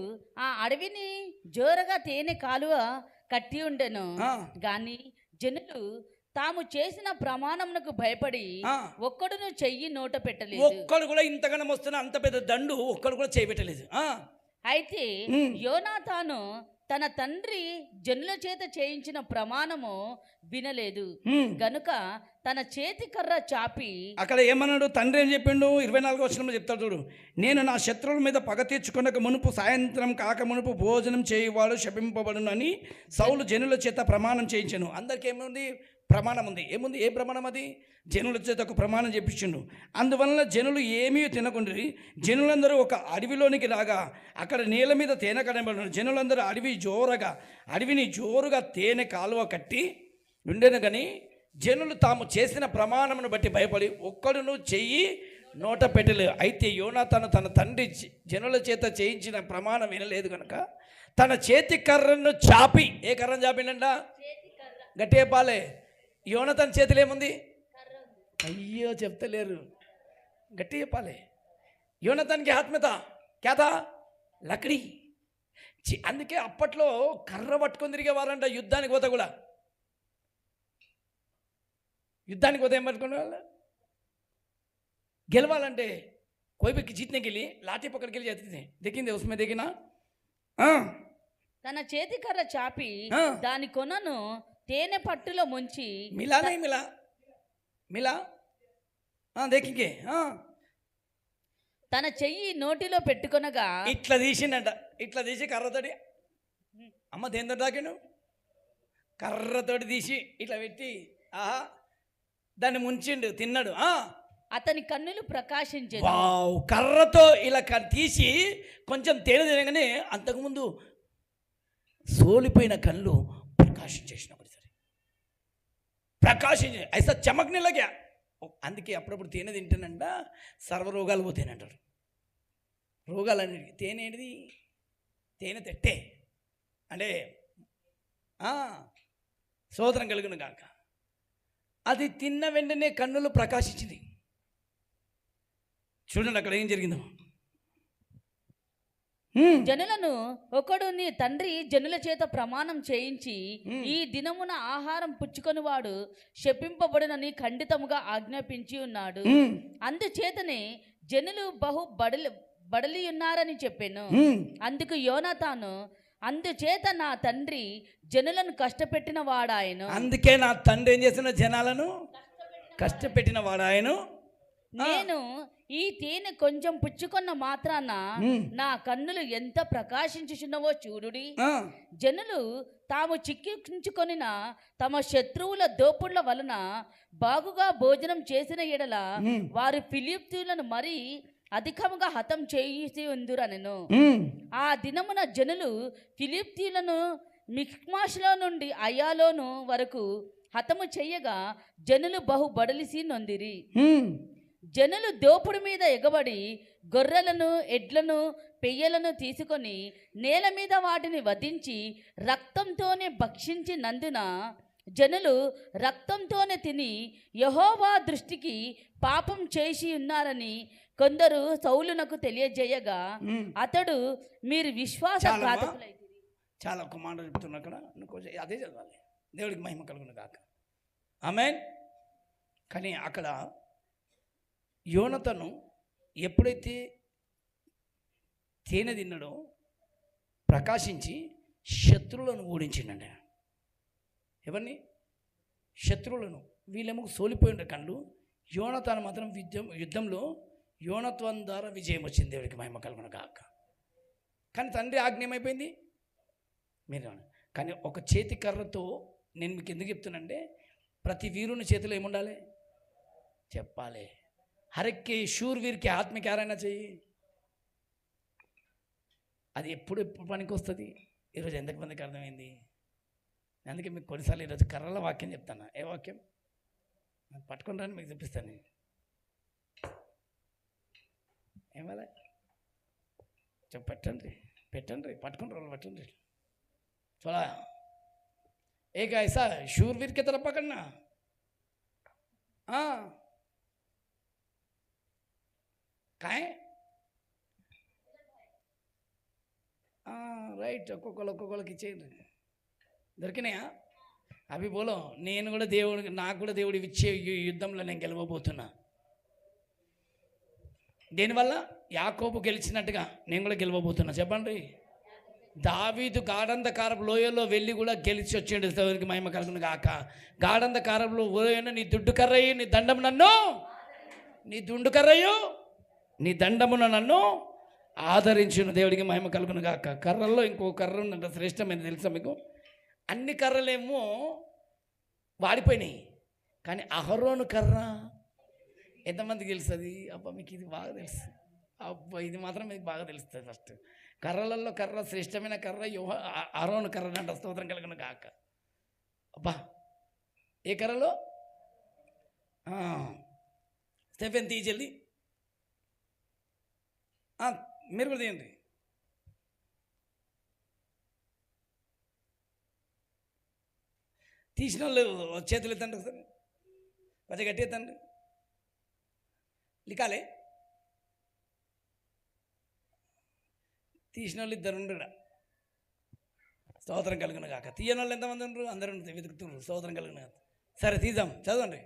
ఆ అడవిని జోరగా తేనె కాలువ కట్టి ఉండెను గాని జనులు తాము చేసిన ప్రమాణమునకు భయపడి ఒక్కడును చెయ్యి నోట పెట్టలేదు. ఒక్కడు కూడా ఇంతగానం వస్తున్న అంత పెద్ద దండు ఒక్కడు కూడా చేయబెట్టలేదు. అయితే యోనాతాను తన తండ్రి జనుల చేత చేయించిన ప్రమాణము వినలేదు గనుక తన చేతి కర్ర చాపి. అక్కడ ఏమన్నాడు తండ్రి? ఏం చెప్పిండు? 24వ వచనంలో చెప్తాడు చూడు. నేను నా శత్రువుల మీద పగ తీర్చుకొనక మునుపు సాయంత్రం కాక మునుపు భోజనం చేయవాడు శపింపబడును అని సౌలు జనుల చేత ప్రమాణం చేయించను. అందరికి ఏముంది? ప్రమాణం ఉంది. ఏముంది? ఏ ప్రమాణం అది? జనుల చేత ఒక ప్రమాణం చేపించిండు. అందువలన జనులు ఏమీ తినకుండా జనులందరూ ఒక అడవిలోనికి రాగా అక్కడ నేల మీద తేనె కనబడిన. జనులందరూ అడవిని జోరుగా తేనె కాలువ కట్టి ఉండేను. కానీ జనులు తాము చేసిన ప్రమాణమును బట్టి భయపడి ఒక్కడును చెయ్యి నోట పెట్టలేదు. అయితే యోనాతాను తన తండ్రి జనుల చేత చేయించిన ప్రమాణం వినలేదు కనుక తన చేతి కర్రను చాపి. ఏ కర్రను చాపిండంట? గట్టి చెప్పాలి. యోనాతాను చేతిలో ఏముంది? అయ్యో చెప్తలేరు, గట్టి చెప్పాలి. యోనాతాన్ కి హాత్ మే తా క్యా తా? లకడీ. అందుకే అప్పట్లో కర్ర పట్టుకొని తిరిగేవారంట యుద్ధానికి పోతా కూడా. యుద్ధానికి పోతే ఏం పట్టుకునే వాళ్ళు? గెలవాలంటే कोई भी जीतने के लिए लाठी पकड़ के लिए जाते थे. देखेंगे उसमें देखना తన చేతి కర్ర చాపి దాని కొనను తేనె పట్టులో ముంచి. मिला नहीं मिला? मिला? देखेंगे. తన చెయ్యి నోటిలో పెట్టుకొనగా ఇట్లా తీసిండంట. ఇట్లా తీసి కర్రతోటి, అమ్మ దేంతో తాకిండు? కర్రతోటి తీసి ఇట్లా పెట్టి దాన్ని ముంచిండు, తిన్నాడు. అతని కన్నులు ప్రకాశించాయి. కర్రతో ఇలా తీసి కొంచెం తేనె తినగానే అంతకుముందు సోలిపోయిన కళ్ళు ప్రకాశించేసినప్పుడు సరే ప్రకాశించే ఐసా చమక్నే లగా. అందుకే అప్పుడప్పుడు తేనె తింటానంట సర్వరోగాలు పోతేనంటారు. రోగాలు అనేది తేనె ఏంటిది? తేనె తెట్టే అంటే సోదరం కలుగును కాక. అది తిన్న వెంటనే కన్నులు ప్రకాశించింది. చూడండి అక్కడ ఏం జరిగిందో. జనులను ఒకడు నీ తండ్రి జనుల చేత ప్రమాణం చేయించి ఈ దినమున ఆహారం పుచ్చుకొని వాడు శపింపబడునని ఖండితముగా ఆజ్ఞాపించి ఉన్నాడు. అందుచేతనే జనులు బహు బడలి ఉన్నారని చెప్పాను. అందుకు యోనాతాను, అందుచేత నా తండ్రి జనులను కష్టపెట్టిన వాడాయను. అందుకే నా తండ్రి ఏం చేసిన జనాలను కష్టపెట్టిన వాడాయను. నేను ఈ తేనె కొంచెం పుచ్చుకున్న మాత్రాన నా కన్నులు ఎంత ప్రకాశించుచున్నవో చూడుడి. జనులు తాము చిక్కించుకొనిన తమ శత్రువుల దోపుళ్ల వలన బాగుగా భోజనం చేసిన ఎడల వారు ఫిలిప్తీయులను మరీ అధికముగా హతం చేసి ఉందురనెను. ఆ దినమున జనులు ఫిలిప్తీయులను మిక్మాషులో నుండి అయాలోను వరకు హతము చెయ్యగా జనులు బహు బడలిసి నొందిరి. జనులు దోపుడు మీద ఎగబడి గొర్రెలను ఎడ్లను పెయ్యలను తీసుకొని నేల మీద వాటిని వధించి రక్తంతోనే భక్షించినందున జనులు రక్తంతోనే తిని యెహోవా దృష్టికి పాపం చేసి ఉన్నారని కొందరు సౌలునకు తెలియజేయగా అతడు మీరు విశ్వాసఘాతకులైతిరి. చాలా ఒక మాట చెప్తున్నా అక్కడ, అదే చదవాలి. దేవుడికి మహిమ కలుగును గాక. ఆమేన్. కానీ అక్కడ యోనతను ఎప్పుడైతే తేనె తిన్నాడో ప్రకాశించి శత్రువులను ఓడించిండండి. ఎవరిని? శత్రువులను. వీళ్ళేమో సోలిపోయిన కళ్ళు. యోనతాను మాత్రం యుద్ధంలో యోనత్వం ద్వారా విజయం వచ్చింది. దేవుడికి మహిమ కలుగును గాక. కానీ తండ్రి ఆజ్ఞ ఏమైపోయింది మీరు. కానీ ఒక చేతి కర్రతో నేను మీకు ఎందుకు చెప్తున్నానంటే, ప్రతి వీరుని చేతిలో ఏముండాలి చెప్పాలి. హరక్కి శూర్వీర్కి ఆత్మకి ఎవరైనా చెయ్యి, అది ఎప్పుడు పనికి వస్తుంది. ఈరోజు ఎంతమందికి అర్థమైంది? అందుకే మీకు కొన్నిసార్లు ఈరోజు కర్రల వాక్యం చెప్తాను. ఏ వాక్యం పట్టుకుంటాను మీకు చూపిస్తాను. ఏమలే పెట్టండి పట్టుకుంటారు పెట్టండి. चला एक ऐसा शूरवीर की तरफ पकड़ना. हाँ काय రైట్. ఒక్కొక్కరికి ఇచ్చేయండి. దొరికినాయా? అవి బోలో. నేను కూడా దేవుడికి, నాకు కూడా దేవుడు ఇచ్చే యుద్ధంలో నేను గెలవబోతున్నా. దేనివల్ల? యాకోబు గెలిచినట్టుగా నేను కూడా గెలవబోతున్నా. చెప్పండి. దావీదు గాఢంధకారపు లోయలో వెళ్ళి కూడా గెలిచి వచ్చాడు. దేవునికి మహిమ కలుగును గాక. గాఢంధకారపు లోయను నీ దుడ్డు కర్రయ్యి నీ దండము నన్ను, నీ దుండు కర్రయ్యు నీ దండమున నన్ను ఆదరించును. దేవుడికి మహిమ కలుగును గాక. కర్రల్లో ఇంకో కర్ర ఉన్నంత శ్రేష్టమైనది తెలుసా మీకు? అన్ని కర్రలేమో వాడిపోయినాయి, కానీ అహరోను కర్ర ఎంతమందికి తెలుస్తుంది? అబ్బా మీకు ఇది బాగా తెలుసు. అబ్బా ఇది మాత్రం మీకు బాగా తెలుస్తుంది. ఫస్ట్ కర్రలలో కర్ర శ్రేష్టమైన కర్ర అహరోను కర్ర అంట. స్తోత్రం కలుగును గాక. అబ్బా ఏ కర్రలో? స్టెఫెన్ తీయజల్ది మీరు కూడా తీయండి. తీసిన వాళ్ళు చేతులు ఎత్తండి ఒకసారి, కొంచెం గట్టి ఎత్తండి. లికాలే తీసిన వాళ్ళు ఇద్దరు ఉండరు. స్తోత్రం కలుగును కాక. తీయని వాళ్ళు ఎంతమంది ఉండరు? అందరూ వెతుకుతున్నారు. స్తోత్రం కలుగును కాక. సరే తీద్దాం, చదవండి.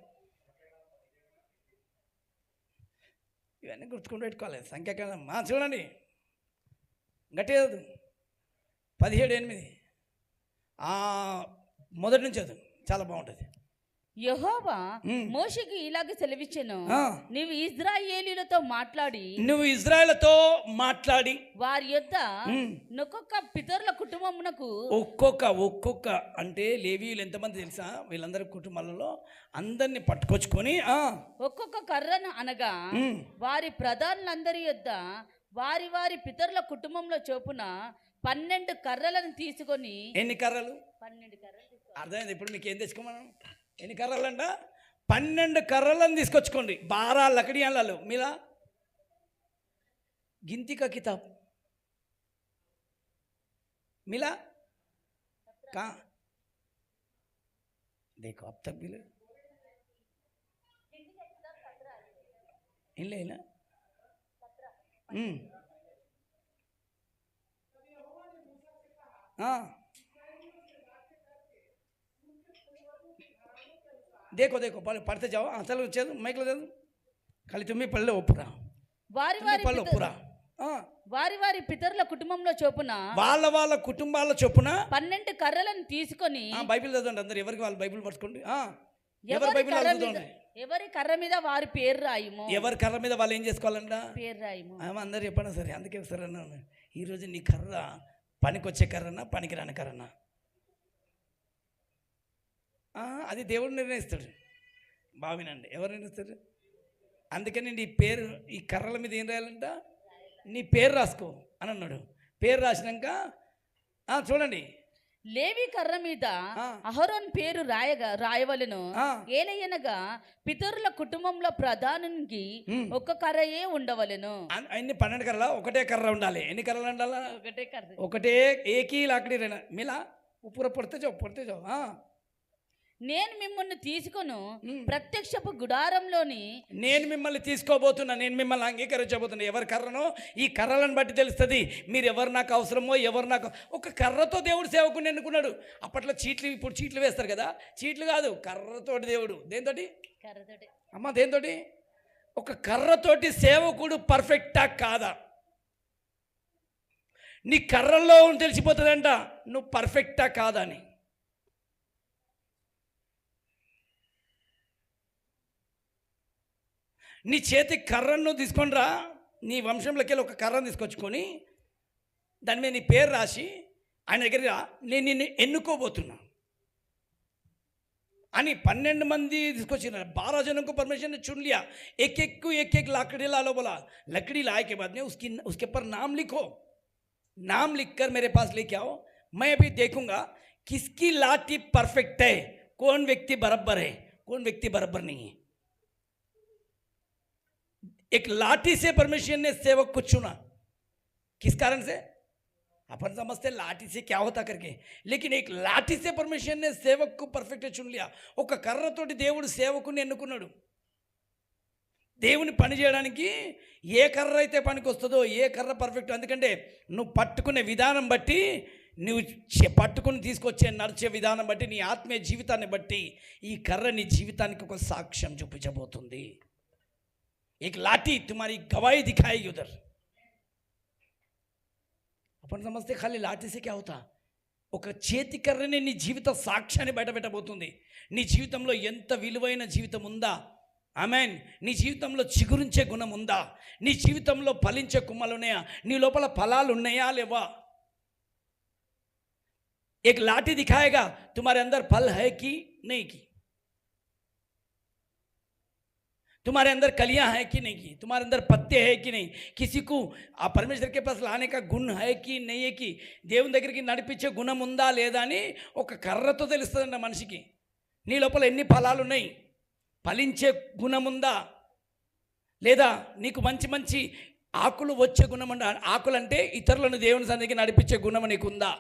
ఇవన్నీ గుర్తుకుంటూ పెట్టుకోవాలి. సంఖ్యాకాలం చూడండి, గట్టిగా 17:8 మొదటి నుంచి చదువు, చాలా బాగుంటుంది. యెహోవా మోషేకి ఇలాగ సెలవిచ్చెను, నీవు ఇశ్రాయేలీయులతో మాట్లాడి వారి యొద్ద ఒక్కొక్క పితరుల కుటుంబమునకు ఒక్కొక్క అంటే లేవీయులు ఎంతమంది తెలుసా? వీళ్ళందరి కుటుంబాలలో అందరిని పట్టుకొచ్చుకొని ఒక్కొక్క కర్రను అనగా వారి ప్రధానులందరి యొద్ద వారి వారి పితరుల కుటుంబంలో చొప్పున 12 కర్రలను తీసుకొని. ఎన్ని కర్రలు? 12 కర్రలు. అర్థమైంది ఇప్పుడు మీకు? ఏం తెచ్చుకోమను? ఎన్ని కర్రలు అంట? 12 కర్రలను తీసుకొచ్చుకోండి. 12 లకడియాలు మీలా गिनती का किताब मिला कहाँ? देखो अब तक मिले इन ले ना देखो देखो पढ़ते जाओ। चलो चलो मैक लो खाली तुम्हें पढ़ लो पूरा వారి వారి పళ్ళు పిత- పూరా వారి వారి పితరుల కుటుంబంలో చొప్పున వాళ్ళ వాళ్ళ కుటుంబాల చొప్పున 12 కర్రలను తీసుకొని బైబిల్ చదవండి అందరు ఎవరికి వాళ్ళు బైబిల్ పట్టుకోండి ఎవరి ఎవరి బైబిల్ కర్ర వాళ్ళు మీద చదవండి. ఎవరి కర్ర మీద వారి పేరు రాయము ఎవరి కర్ర మీద వాళ్ళు ఏం చేసుకోవాలంట పేరు రాయము అందరు చెప్పండి సరే అందుకే సరే అన్నాను ఈరోజు నీ కర్ర పనికొచ్చే కర్రనా పనికిరాని కర్రనా అది దేవుడు నిర్ణయిస్తాడు బావినండి ఎవరు నిర్ణయిస్తారు అందుకని నీ పేరు ఈ కర్రల మీద ఏం రాయాలంట నీ పేరు రాసుకో అని అన్నాడు పేరు రాసినాక చూడండి లేవి కర్ర మీద అహరోన్ పేరు రాయవలెను ఏలయనగా పితరుల కుటుంబంలో ప్రధానికి ఒక్క కర్రయే ఉండవలెను అన్ని 12 కర్రల ఒకటే కర్ర ఉండాలి ఎన్ని కర్రలు ఉండాలా ఒకటే కర్ర ఒకటే ఏకీ లాకడీ రేనా మిలా ఉప్పుర పడితే జావు నేను మిమ్మల్ని తీసుకొను ప్రత్యక్షపు గుడారంలోని నేను మిమ్మల్ని తీసుకోబోతున్నా నేను మిమ్మల్ని అంగీకరించబోతున్నా ఎవరి కర్రనో ఈ కర్రలను బట్టి తెలుస్తుంది మీరు ఎవరు నాకు అవసరమో ఎవరు నాకు ఒక కర్రతో దేవుడు సేవకుని ఎన్నుకున్నాడు అప్పట్లో చీట్లు ఇప్పుడు చీట్లు వేస్తారు కదా చీట్లు కాదు కర్రతోటి దేవుడు దేనితోటి కర్రతోటి అమ్మ దేనితోటి ఒక కర్రతోటి సేవకుడు పర్ఫెక్టా కాదా నీ కర్రల్లో తెలిసిపోతుందంట నువ్వు పర్ఫెక్టా కాదా అని నీ చేతి కర్రను తీసుకొని రా నీ వంశంలోకి వెళ్ళి ఒక కర్రను తీసుకొచ్చుకొని దాని మీద నీ పేరు రాసి ఆయన దగ్గర నేను నిన్ను ఎన్నుకోబోతున్నా అని 12 మంది తీసుకొచ్చిన 12 जनों को परमेश्वर ने चुन लिया एक एक लाकड़ी ला लो बोला लकड़ी लाए के बाद में उसके ऊपर नाम लिखो नाम लिखकर मेरे पास लेके आओ मैं अभी देखूंगा किसकी लाठी परफेक्ट है कौन व्यक्ति बराबर है कौन व्यक्ति बराबर नहीं है एक लाठी से परमेश्वर ने सेवक को चुना किस कारण से अपन समझते लाठी से क्या होता करके लेकिन एक लाठी से परमेश्वर ने सेवक को परफेक्ट चुन लिया ఒక కర్రతోటి దేవుడు సేవకుని ఎన్నుకున్నాడు దేవుని పని చేయడానికి ఏ కర్ర అయితే పనికి వస్తుందో ఏ కర్ర పర్ఫెక్ట్ ఎందుకంటే నువ్వు పట్టుకునే విధానం బట్టి నువ్వు పట్టుకుని తీసుకొచ్చే నడిచే విధానం బట్టి నీ ఆత్మీయ జీవితాన్ని బట్టి ఈ కర్ర నీ జీవితానికి ఒక సాక్ష్యం చూపించబోతుంది एक लाठी तुम्हारी गवाही दिखाएगी उधर अपन समझते खाली लाठी से क्या होता ఒక చేతి కర్రనే నీ జీవిత సాక్ష్యాన్ని బయటపెట్టబోతుంది నీ జీవితంలో ఎంత విలువైన జీవితం ఉందా ఆమేన్ నీ జీవితంలో చిగురించే గుణం ఉందా నీ జీవితంలో ఫలించే కొమ్మలు ఉన్నాయా నీ లోపల ఫలాలు ఉన్నాయా లేవా एक लाठी दिखाएगा तुम्हारे अंदर फल है कि नहीं की तुम्हारे अंदर कलियां हैं कि नहीं की तुम्हारे अंदर पत्ते हैं कि नहीं किसी को परमेश्वर के पास लाने का गुण है कि नहीं है कि దేవుని దగ్గరికి నడిపించే గుణం ఉందా లేదా అని ఒక కర్రతో తెలుస్తుందంట మనిషికి నీ లోపల ఎన్ని ఫలాలు ఉన్నాయి ఫలించే గుణం ఉందా లేదా నీకు మంచి మంచి ఆకులు వచ్చే గుణం ఉందా ఆకులు అంటే ఇతరులను దేవుని సన్నిధికి నడిపించే గుణం నీకు ఉందా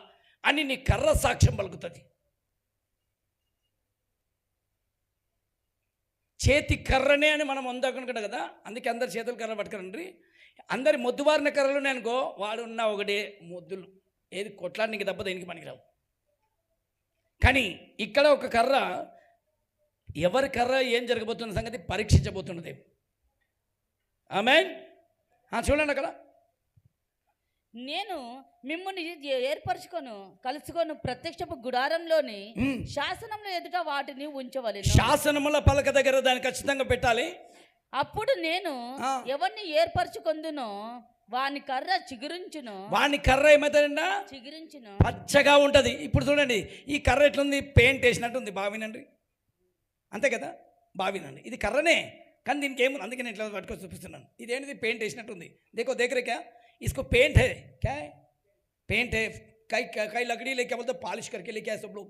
అని నీ కర్ర సాక్ష్యం పలుకుతుంది చేతి కర్రనే అని మనం అందనుకుంటాం కదా అందుకే అందరు చేతులు కర్ర పట్టుకురండి అందరి మొద్దుబారిన కర్రలు అనుకో వాడు ఉన్న ఒకటే మొద్దులు ఏది కొట్లాడడానికి తప్ప దేనికి పనికిరావు కానీ ఇక్కడ ఒక కర్ర ఎవరి కర్ర ఏం జరగబోతున్న సంగతి పరీక్షించబోతున్నది ఆమేన్ చూడండి అక్కడ నేను మిమ్మల్ని కలుసుకొను ప్రత్యక్షపు గుడారంలోని శాసనంలో ఎదుట వాటిని ఉంచవలెను శాసనముల పలక దగ్గర దాన్ని ఖచ్చితంగా పెట్టాలి అప్పుడు నేను ఎవరిని ఏర్పరచుకొందునో వాని కర్ర చిగురించును వాని కర్ర ఏమవుతుందండి చిగురించును పచ్చగా ఉంటది ఇప్పుడు చూడండి ఈ కర్ర ఎట్లుంది పెయింట్ వేసినట్టు ఉంది బావినండి అంతే కదా బావినండి ఇది కర్రనే కానీ దీనికి ఏముంది అందుకే నేను ఇట్లా పట్టుకొని చూపిస్తున్నాను ఇదేంటిది పెయింట్ వేసినట్టుంది దేఖో क्या इसको पेंट है क्या है पेंट है कई लकड़ी लेके बोलते पॉलिश करके लेके आए सब लोग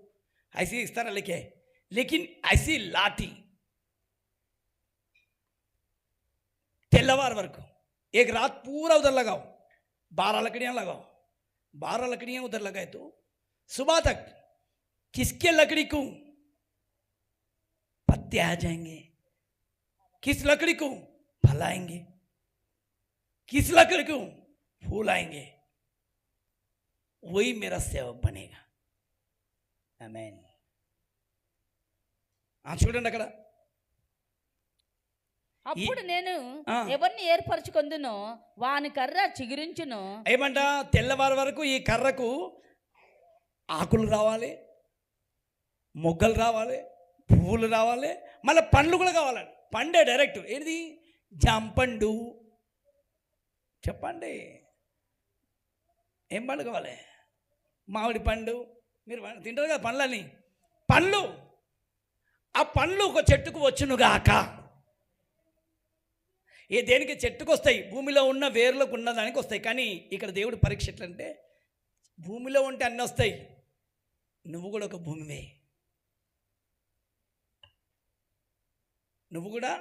ऐसी इस तरह लेके आए लेकिन ऐसी लाठी तेलवार वर्क एक रात पूरा उधर लगाओ 12 लकड़ियां लगाओ 12 लकड़ियां उधर लगाए तो सुबह तक किसके लकड़ी को पत्ते आ जाएंगे किस लकड़ी को फल आएंगे किस लकड़ी को फूल आएंगे वही मेरा सेवक बनेगा। आमेन। చూడండి అక్కడ, అప్పుడు నేను ఆ. ఎవరిని ఏర్పరచుకొందునో వాని కర్ర చిగురించును. ఏమంట, తెల్లవారి వరకు ఈ కర్రకు ఆకులు రావాలి, మొగ్గలు రావాలి, పువ్వులు రావాలి, మళ్ళీ పండ్లు కూడా కావాలి. పండే డైరెక్ట్ ఏది, జాంపండు. చెప్పండి, ఏం పండు కావాలి? మామిడి పండు. మీరు తింటారు కదా పండ్లని, పండ్లు. ఆ పండ్లు ఒక చెట్టుకు వచ్చునుగాక. ఏ దేనికి చెట్టుకు వస్తాయి? భూమిలో ఉన్న వేర్లకు ఉన్నదానికి వస్తాయి. కానీ ఇక్కడ దేవుడు పరీక్ష ఎట్లంటే, భూమిలో ఉంటే అన్నీ వస్తాయి, నువ్వు కూడా ఒక భూమివే. నువ్వు కూడా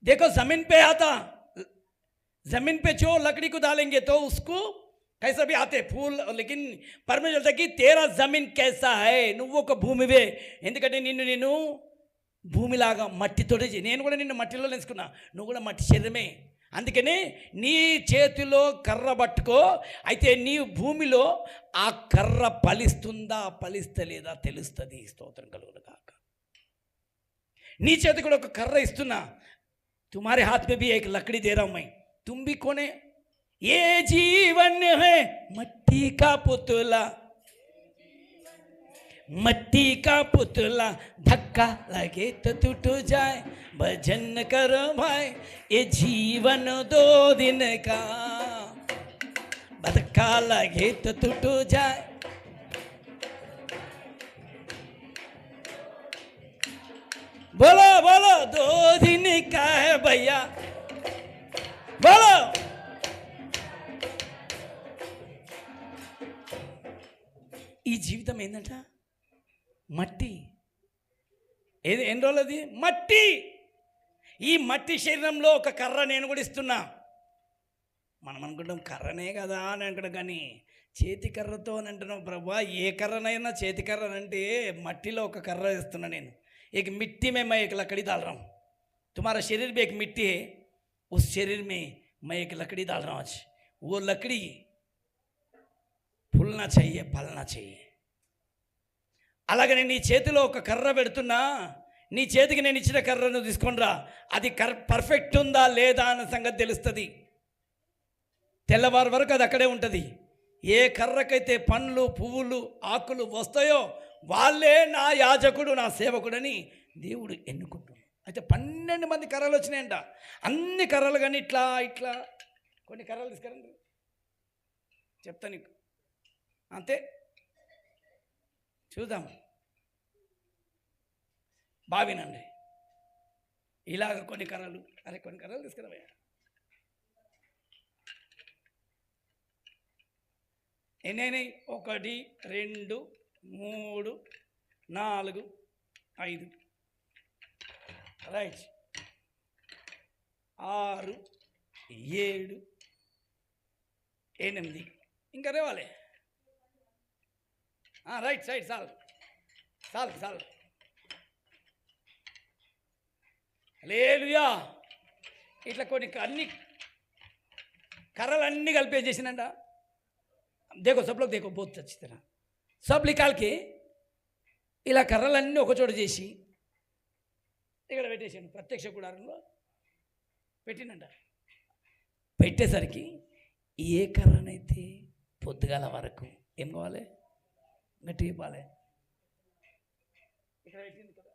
देखो जमीन पे आता, जमीन पे जो लकड़ी को डालेंगे तो उसको कैसा भी आते फूल, लेकिन परमेश्वर कहता कि तेरा जमीन कैसा है, నువ్వు ఒక భూమివే. ఎందుకంటే నిన్ను భూమిలాగా మట్టితోటే, నేను కూడా నిన్ను మట్టిలో నేర్చుకున్నా, నువ్వు కూడా మట్టి శరీరమే. అందుకని నీ చేతిలో కర్ర పట్టుకో. అయితే నీ భూమిలో ఆ కర్ర ఫలిస్తుందా ఫలిస్తలేదా తెలుస్తుంది. స్తోత్రం కలుగును గాక. నీ చేతి కూడా ఒక కర్ర ఇస్తున్నా, तुम्हारे हाथ में भी एक लकड़ी दे रहा हूं मैं, तुम भी कौन है? ये जीवन है मट्टी का पुतला, मट्टी का पुतला, धक्का लगे तो टूट जाए, भजन करो भाई, ये जीवन 2 दिन का, धक्का लगे तो टूट जाए. बोलो बोलो 2 दिन का है भैया, बोलो. ఈ జీవితం ఏంటంట, మట్టి. ఏది ఎన్ని రోజులు? అది మట్టి. ఈ మట్టి శరీరంలో ఒక కర్ర నేను కూడా ఇస్తున్నా. మనం అనుకుంటాం కర్రనే కదా అని అనుకుంటాం, కానీ చేతి కర్రతో అని అంటున్నాం. ప్రభా, ఏ కర్రనైనా చేతి కర్ర అంటే మట్టిలో ఒక కర్ర ఇస్తున్నా నేను. एक मिट्टी में मैं एक लकड़ी डाल रहा हूँ, तुम्हारा शरीर भी एक मिट्टी है, उस शरीर में मैं एक लकड़ी डाल रहा हूँ आज. वो लकड़ी फूलना चाहिए, फलना चाहिए. అలాగనే నీ చేతిలో ఒక కర్ర పెడుతున్నా, నీ చేతికి నేను ఇచ్చిన కర్రను తీసుకొని రా. అది పర్ఫెక్ట్ ఉందా లేదా అన్న సంగతి తెలుస్తుంది. తెల్లవారు వరకు అది అక్కడే ఉంటుంది. ఏ కర్రకైతే పండ్లు, పువ్వులు, ఆకులు వస్తాయో వాళ్ళే నా యాజకుడు, నా సేవకుడని దేవుడు ఎన్నుకుంటున్నాడు. అయితే 12 మంది కర్రలు వచ్చినాయంట. అన్ని కర్రలు కానీ ఇట్లా ఇట్లా కొన్ని కర్రలు తీసుకురండి, చెప్తా నీకు. అంతే, చూద్దాం. బావినండి ఇలాగ కొన్ని కర్రలు, అరే కొన్ని కర్రలు తీసుకురావయ్యా. ఎన్నైనాయి? 1 2 3 4 5, రైట్, 6 7 8, ఇంకా రేవాలి. రైట్ సైడ్ చాలు చాలు చాలు. హల్లెలూయా. ఇట్లా కొన్ని అన్ని కర్రలన్నీ కలిపేసేసినంట. देखो सब लोग देखो बहुत अच्छी तरह सब निकाल के ఇలా కర్రలన్నీ ఒక చోట చేసి ఇక్కడ పెట్టేసాను. ప్రత్యక్ష గుడారంలో పెట్టినంట. పెట్టేసరికి ఏ కర్రనైతే పొద్దుగాల వరకు ఏం కావాలి, గట్టి ఇవ్వాలి. ఇక్కడ పెట్టింది కదా,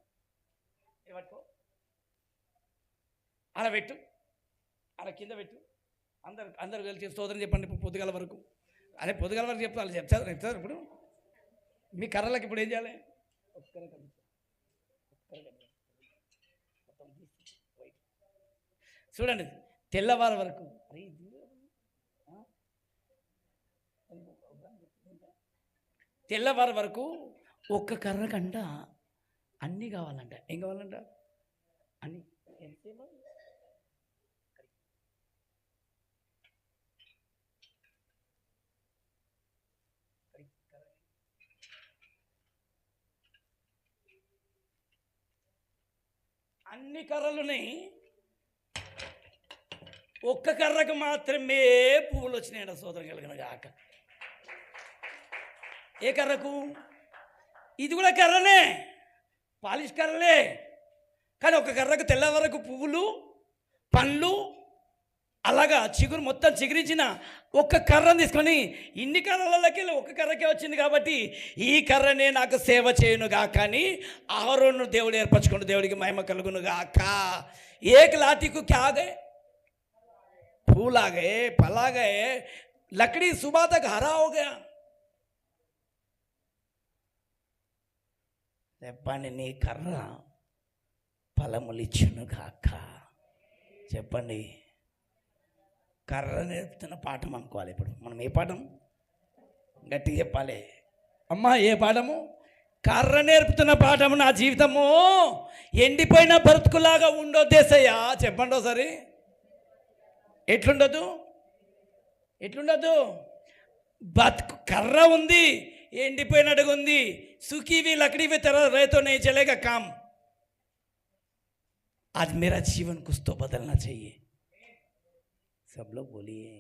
పట్టుకో, అలా పెట్టు, అలా కింద పెట్టు. అందరు కలిసి స్తోత్రం చెప్పండి ఇప్పుడు పొద్దుగాల వరకు. అదే పొద్దుగాల వరకు చెప్తారు చెప్తారు. ఇప్పుడు మీ కర్రలకు ఇప్పుడు ఏం చేయాలి? చూడండి, తెల్లవారు వరకు తెల్లవారు వరకు ఒక్క కర్రకంట అన్నీ కావాలంట. ఏం కావాలంట? అన్నీ. అన్ని కర్రలున్నాయి, ఒక్క కర్రకు మాత్రమే పువ్వులు వచ్చినాయంట. సోదరం కలిగిన గాక. ఏ కర్రకు? ఇది కూడా కర్రనే, పాలిష్ కర్రలే. కానీ ఒక కర్రకు తెల్ల వరకు పువ్వులు, పండ్లు, అలాగా చిగురు మొత్తం చిగురించిన ఒక్క కర్రను తీసుకొని ఇన్ని కర్రలకి ఒక్క కర్రకే వచ్చింది కాబట్టి ఈ కర్రనే నాకు సేవ చేయునుగా. కానీ అహరోను దేవుడు ఏర్పరచుకున్న దేవుడికి మహిమ కలుగునుగాక. ఏక లాఠీకు క్యా గए? फूल आ गए, फल आ गए, लकड़ी सुबह तक हरा हो गया. చెప్పండి, నీ కర్ర ఫలములిచ్చును గాక. చెప్పండి, కర్ర నేర్పుతున్న పాఠం అనుకోవాలి. ఇప్పుడు మనం ఏ పాఠం గట్టిగా చెప్పాలి అమ్మా? ఏ పాఠము? కర్ర నేర్పుతున్న పాఠము. నా జీవితము ఎండిపోయిన బ్రతుకులాగా ఉండొద్దేసయ్యా. చెప్పండి ఒకసారి. ఎట్లుండదు? ఎట్లుండదు? బతుకు కర్ర ఉంది, ఎండిపోయినట్టుగా ఉంది. సుఖీవి लकड़ी तरह रहे तो नहीं चलेगा काम. आज मेरा जीवन कुछ तो बदलना चाहिए. सब लोग बोलिए.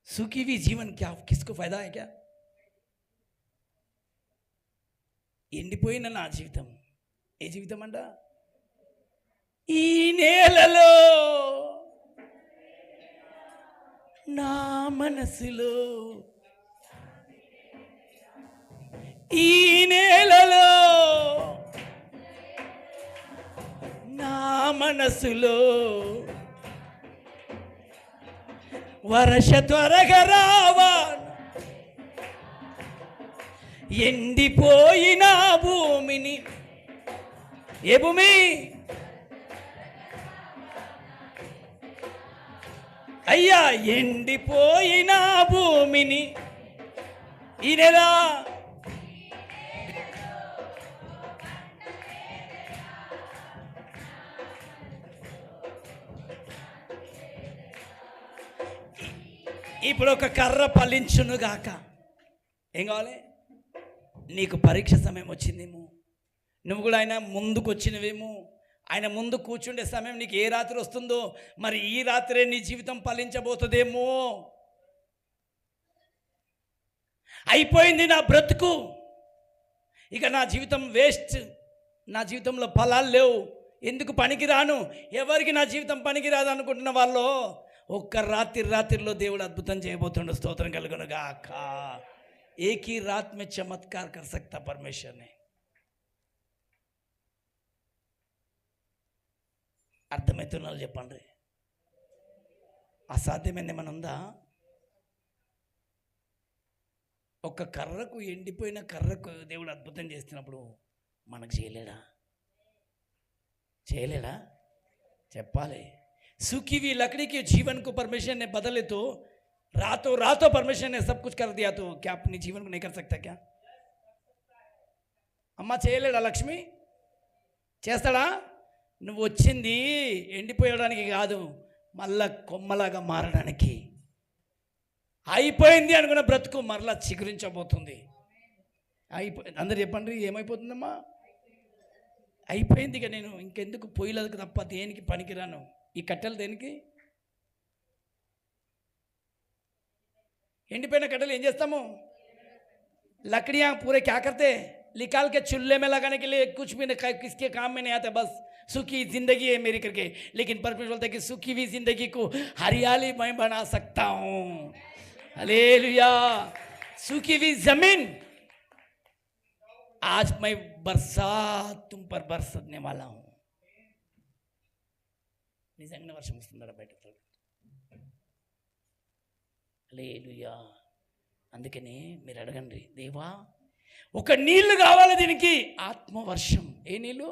सुखी हुई जीवन क्या किसको फायदा है? क्या ఎండిపోయిన నా జీవితం ఏ జీవితం అంట? ఈ నేలలో నా మనసులో, ఈ నేలలో నా మనసులో వర్ష త్వరగా రావా. ఎండిపోయిన భూమిని, ఏ భూమి? అయ్యా, ఎండిపోయిన భూమిని ఈ నెల ఇప్పుడు ఒక కర్ర ఫలించునుగాక. ఏం కావాలి? నీకు పరీక్ష సమయం వచ్చిందేమో, నువ్వు కూడా ఆయన ముందుకు వచ్చినవేమో. ఆయన ముందు కూర్చుండే సమయం నీకు ఏ రాత్రి వస్తుందో, మరి ఈ రాత్రే నీ జీవితం ఫలించబోతుందేమో. అయిపోయింది నా బ్రతుకు, ఇక నా జీవితం వేస్ట్, నా జీవితంలో ఫలాలు లేవు, ఎందుకు పనికిరాను, ఎవరికి నా జీవితం పనికిరాదు అనుకుంటున్న వాళ్ళు ఒక్క రాత్రిలో దేవుడు అద్భుతం చేయబోతుండు. స్తోత్రం కలుగునుగాక. एक ही रात में चमत्कार कर सकता परमेश्वर ने. అర్థమవుతున్నా చెప్పండి. అసాధ్యమైంది ఏమైనా ఉందా? ఒక కర్రకు, ఎండిపోయిన కర్రకు దేవుడు అద్భుతం చేస్తున్నప్పుడు మనకు చేయలేడా? చేయలేడా? చెప్పాలి. सूखी हुई लकड़ी के जीवन को परमेश्वर ने बदले तो रातों परमेश्वर ने सब कुछ कर दिया, तो क्या अपने जीवन को नहीं कर सकता? क्या అమ్మ చేయలేడా? లక్ష్మి చేస్తాడా? నువ్వు వచ్చింది ఎండిపోయడానికి కాదు, మళ్ళా కొమ్మలాగా మారడానికి. అయిపోయింది అనుకున్న బ్రతుకు మరలా చిగురించబోతుంది. అందరు చెప్పండి, ఏమైపోతుందమ్మా? అయిపోయింది. ఇక నేను ఇంకెందుకు పొయ్యిలకు తప్ప దేనికి పనికిరాను. ఈ కట్టెలు దేనికి? ఎండిపోయిన కట్టెలు ఏం చేస్తాము? लकड़ियाँ पूरे क्या करते? निकाल के चूल्हे में लगाने के लिए कुछ भी नहीं, किसके काम में नहीं आते. बस सूखी जिंदगी है मेरी करके. लेकिन परमेश्वर बोलते हैं कि सूखी हुई जिंदगी को हरियाली मैं बना सकता हूँ. हालेलुया. सूखी हुई जमीन, आज मैं बरसात तुम पर बरसने वाला हूँ. నిజంగా వర్షం వస్తుందా బయట? హల్లెలూయా. అందుకని మీరు అడగండి, దేవా ఒక నీళ్లు కావాలి దీనికి, ఆత్మవర్షం. ఏ నీళ్ళు?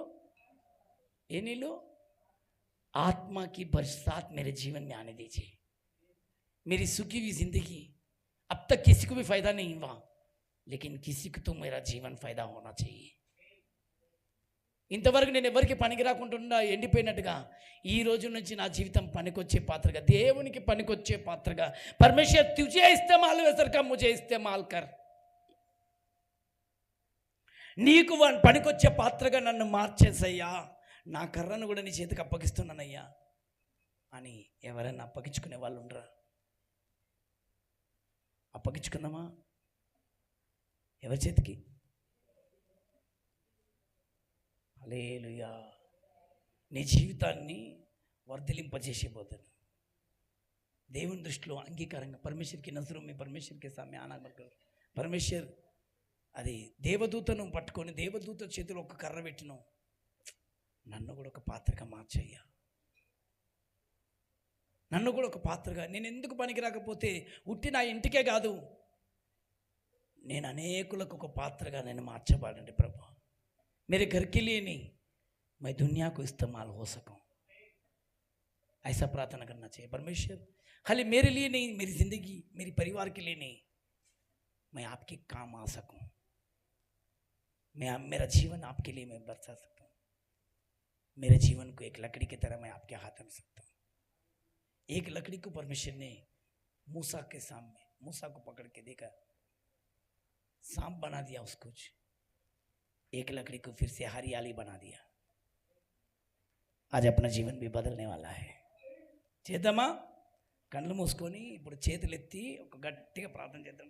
ఏ నీళ్ళు? आत्मा की बरसात मेरे जीवन में आने दीजिए. मेरी सूखी हुई जिंदगी, अब तक किसी को भी फायदा नहीं हुआ, लेकिन किसी को तो मेरा जीवन फायदा होना चाहिए. ఇంతవరకు నేను ఎవరికి పనికి రాకుండా ఎండిపోయినట్టుగా ఈ రోజు నుంచి నా జీవితం పనికొచ్చే పాత్రగా, దేవునికి పనికొచ్చే పాత్రగా, పరమేశ్వర్ తుజే ఇస్తేమాల్ వేసర్ కా ముझे ఇస్తేమాల్ కర్, నీకు పనికొచ్చే పాత్రగా నన్ను మార్చేసయ్యా, నా కర్రను కూడా నీ చేతికి అప్పగిస్తున్నానయ్యా అని ఎవరైనా అప్పగించుకునే వాళ్ళు ఉండరా? అప్పగించుకుందామా? ఎవరి చేతికి? హల్లెలూయా. నీ జీవితాన్ని వర్ధిలింపజేసిపోతుంది. దేవుని దృష్టిలో అంగీకారంగా పరమేశ్వర్కి నజరు మీ పరమేశ్వర్కి సామ్య ఆనాగర్ పరమేశ్వర్ అది దేవదూతను పట్టుకొని దేవదూత చేతిలో ఒక కర్ర పెట్టినావు, నన్ను కూడా ఒక పాత్రగా మార్చయ్యా, నన్ను కూడా ఒక పాత్రగా. నేను ఎందుకు పనికి రాకపోతే ఉట్టి నా ఇంటికే కాదు, నేను అనేకులకు ఒక పాత్రగా నేను మార్చబడండి ప్రభు. मेरे घर के लिए नहीं, मैं दुनिया को इस्तेमाल हो सकूं, ऐसा प्रार्थना करना चाहिए. परमेश्वर खाली मेरे लिए नहीं, मेरी ज़िंदगी मेरी परिवार के लिए नहीं, मैं आपके काम आ सकूं, मेरा जीवन आपके लिए मैं बरसा सकता हूँ. मेरे जीवन को एक लकड़ी की तरह मैं आपके हाथ में सकता हूँ. एक लकड़ी को परमेश्वर ने मूसा के सामने, मूसा को पकड़ के देखा, सांप बना दिया उसको, एक लकड़ी को फिर से हरियाली बना दिया. आज अपना जीवन भी बदलने वाला है. చేద్దామా? కళ్ళు మూసుకొని ఇప్పుడు చేతులు ఎత్తి ఒక గట్టిగా ప్రార్థన చేద్దాం.